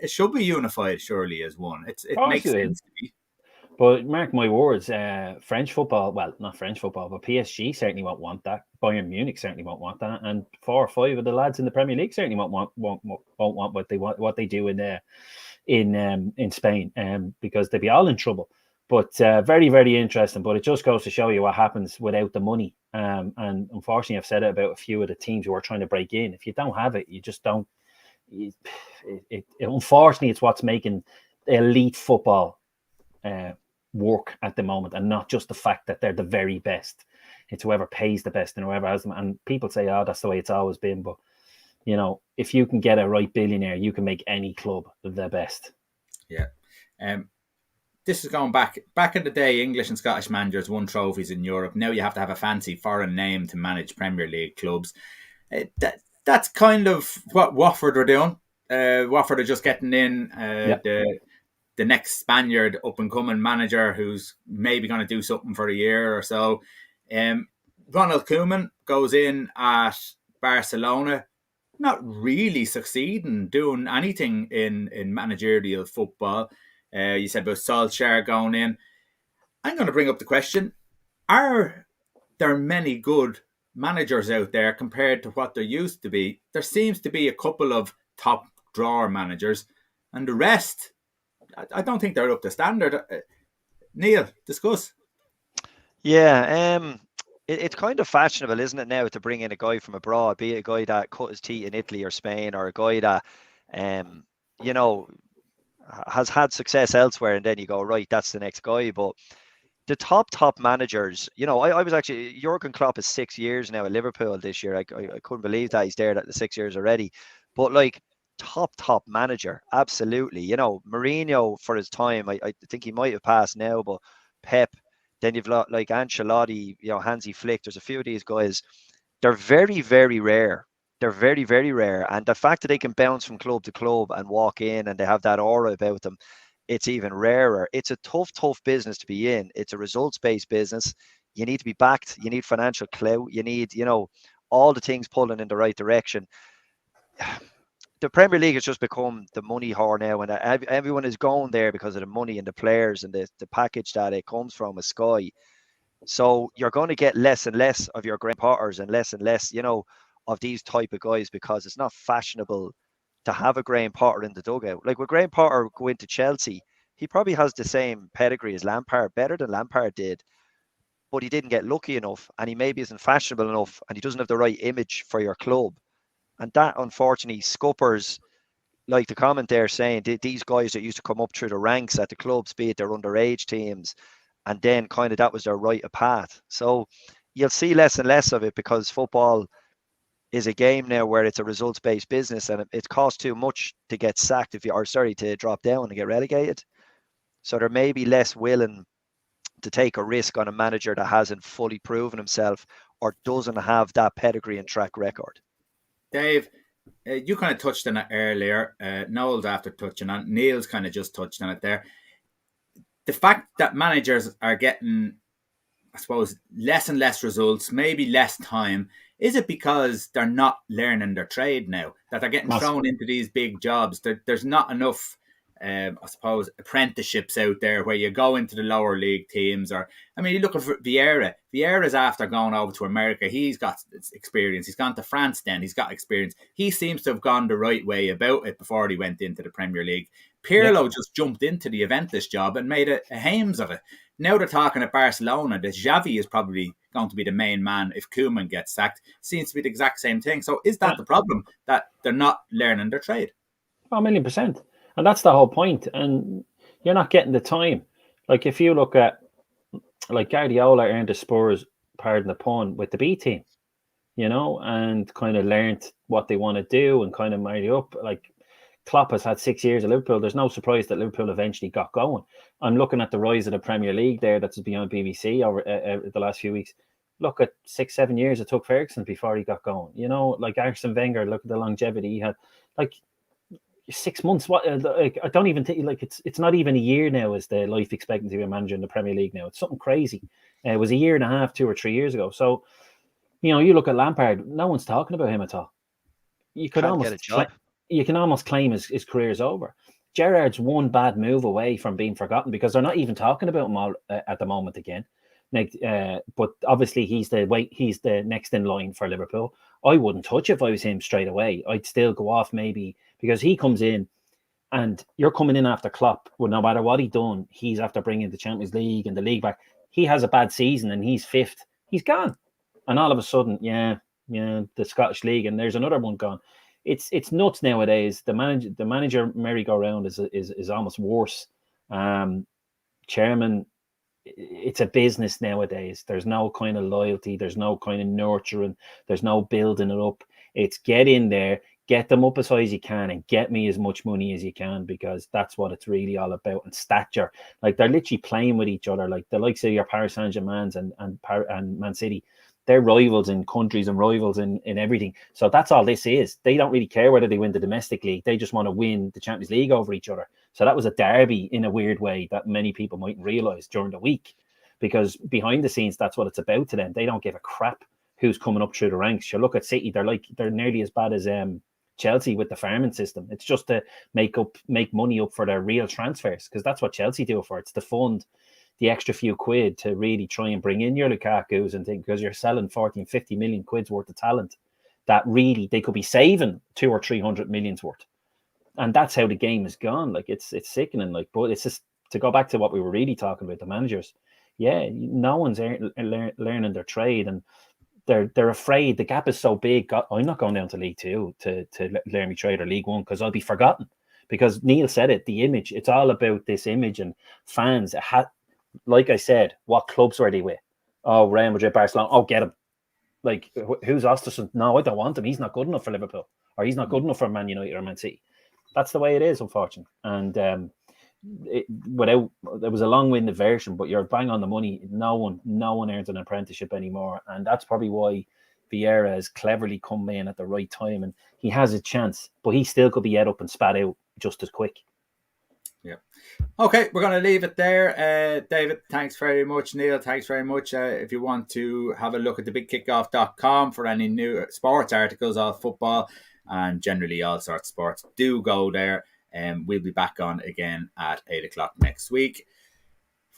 It should be unified, surely, as one. It makes sense to me. But mark my words, French football, well, not French football, but PSG certainly won't want that. Bayern Munich certainly won't want that. And 4 or 5 of the lads in the Premier League certainly won't want what they do in Spain, because they'd be all in trouble. But very, very interesting. But it just goes to show you what happens without the money. And unfortunately, I've said it about a few of the teams who are trying to break in. If you don't have it, you just don't. Unfortunately, it's what's making elite football work at the moment, and not just the fact that they're the very best. It's whoever pays the best and whoever has them. And people say, "Oh, that's the way it's always been." But if you can get a right billionaire, you can make any club the best. Yeah. This is going back in the day. English and Scottish managers won trophies in Europe. Now you have to have a fancy foreign name to manage Premier League clubs. That's kind of what Watford are doing. Watford are just getting in the next Spaniard up and coming manager who's maybe going to do something for a year or so. Ronald Koeman goes in at Barcelona, not really succeeding doing anything in managerial football. You said about Solskjaer going in. I'm going to bring up the question: are there many good managers out there compared to what there used to be? There seems to be a couple of top drawer managers, and the rest, I don't think they're up to standard. Neil, discuss. Yeah, it's kind of fashionable, isn't it, now to bring in a guy from abroad, be it a guy that cut his teeth in Italy or Spain, or a guy that, has had success elsewhere, and then you go, right, that's the next guy. But the top managers, I was actually, Jurgen Klopp is 6 years now at Liverpool this year. I couldn't believe that he's there at the 6 years already. But like top manager, absolutely. Mourinho for his time, I think he might have passed now, but Pep, then you've got like Ancelotti, Hansi Flick. There's a few of these guys. They're very, very rare. They're very, very rare. And the fact that they can bounce from club to club and walk in and they have that aura about them, it's even rarer. It's a tough business to be in. It's a results-based business. You need to be backed. You need financial clout. You need, all the things pulling in the right direction. The Premier League has just become the money whore now, and everyone is going there because of the money and the players and the package that it comes from, a Sky. So you're going to get less and less of your Graham Potters and less, of these type of guys, because it's not fashionable to have a Graham Potter in the dugout. Like, with Graham Potter going to Chelsea, he probably has the same pedigree as Lampard, better than Lampard did, but he didn't get lucky enough, and he maybe isn't fashionable enough, and he doesn't have the right image for your club. And that, unfortunately, scuppers, like the comment there saying, these guys that used to come up through the ranks at the clubs, be it their underage teams, and then kind of that was their rite of path. So you'll see less and less of it, because football is a game now where it's a results-based business, and it costs too much to get sacked to drop down and get relegated. So they're maybe less willing to take a risk on a manager that hasn't fully proven himself or doesn't have that pedigree and track record. Dave, you kind of touched on it earlier. Noel's after touching on it. Neil's kind of just touched on it there. The fact that managers are getting, I suppose, less and less results, maybe less time, is it because they're not learning their trade now? That they're getting thrown into these big jobs? There's not enough, I suppose, apprenticeships out there where you go into the lower league teams. Or, I mean, you're looking for Vieira. Vieira's after going over to America. He's got experience. He's gone to France then. He's got experience. He seems to have gone the right way about it before he went into the Premier League. Pirlo just jumped into the Juventus job and made a hames of it. Now they're talking at Barcelona that Xavi is probably going to be the main man if Koeman gets sacked. Seems to be the exact same thing. So is that the problem, that they're not learning their trade? 1,000,000%. And that's the whole point. And you're not getting the time. Like, if you look at, like, Guardiola earned the Spurs, pardon the pun, with the B team, and kind of learned what they want to do and kind of marry up. Like, Klopp has had 6 years at Liverpool. There's no surprise that Liverpool eventually got going. I'm looking at the rise of the Premier League there that's been on BBC over the last few weeks. Look at 6-7 years it took Ferguson before he got going. Like Arsene Wenger, look at the longevity he had. Like, 6 months. What? Like, I don't even think like it's not even a year now as the life expectancy of a manager in the Premier League now. It's something crazy. It was a year and a half, 2 or 3 years ago. So, you look at Lampard. No one's talking about him at all. You could Can't get a job. you can almost claim his career is over. Gerrard's one bad move away from being forgotten because they're not even talking about him all, at the moment again. Like, but obviously he's the next in line for Liverpool. I wouldn't touch it if I was him straight away. I'd still go off maybe because he comes in and you're coming in after Klopp. Well, no matter what he's done, he's after bringing the Champions League and the league back. He has a bad season and he's fifth. He's gone, and all of a sudden, the Scottish League and there's another one gone. It's nuts nowadays. The manager merry-go-round is almost worse. Chairman, it's a business nowadays. There's no kind of loyalty. There's no kind of nurturing. There's no building it up. It's get in there, get them up as high as you can, and get me as much money as you can, because that's what it's really all about. And stature, like they're literally playing with each other, like the likes of your Paris Saint-Germain's and Man City. They're rivals in countries and rivals in everything. So that's all this is. They don't really care whether they win the domestic league. They just want to win the Champions League over each other. So that was a derby in a weird way that many people mightn't realise during the week, because behind the scenes, that's what it's about to them. They don't give a crap who's coming up through the ranks. You look at City, they're nearly as bad as Chelsea with the farming system. It's just to make money up for their real transfers, because that's what Chelsea do it for. It's to fund the extra few quid to really try and bring in your Lukaku's and think, because you're selling 40 and 50 million quid's worth of talent that really they could be saving 200 or 300 million's worth. And that's how the game has gone. Like it's sickening. Like, but it's just to go back to what we were really talking about, the managers. Yeah, no one's learning their trade, and they're afraid the gap is so big. God, I'm not going down to League Two to learn me trade, or League One, because I'll be forgotten. Because Neil said it, the image. It's all about this image and fans. Like I said, what clubs were they with? Oh, Real Madrid, Barcelona. Oh, get him. Like, who's Osterson? No, I don't want him. He's not good enough for Liverpool, or he's not good enough for Man United or Man City. That's the way it is, unfortunately. And it was a long-winded version, but you're bang on the money. No one earns an apprenticeship anymore, and that's probably why Vieira has cleverly come in at the right time, and he has a chance, but he still could be ate up and spat out just as quick. Yeah. Okay, we're going to leave it there. David, thanks very much. Neil, thanks very much. If you want to have a look at thebigkickoff.com for any new sports articles of football and generally all sorts of sports, do go there. We'll be back on again at 8 o'clock next week.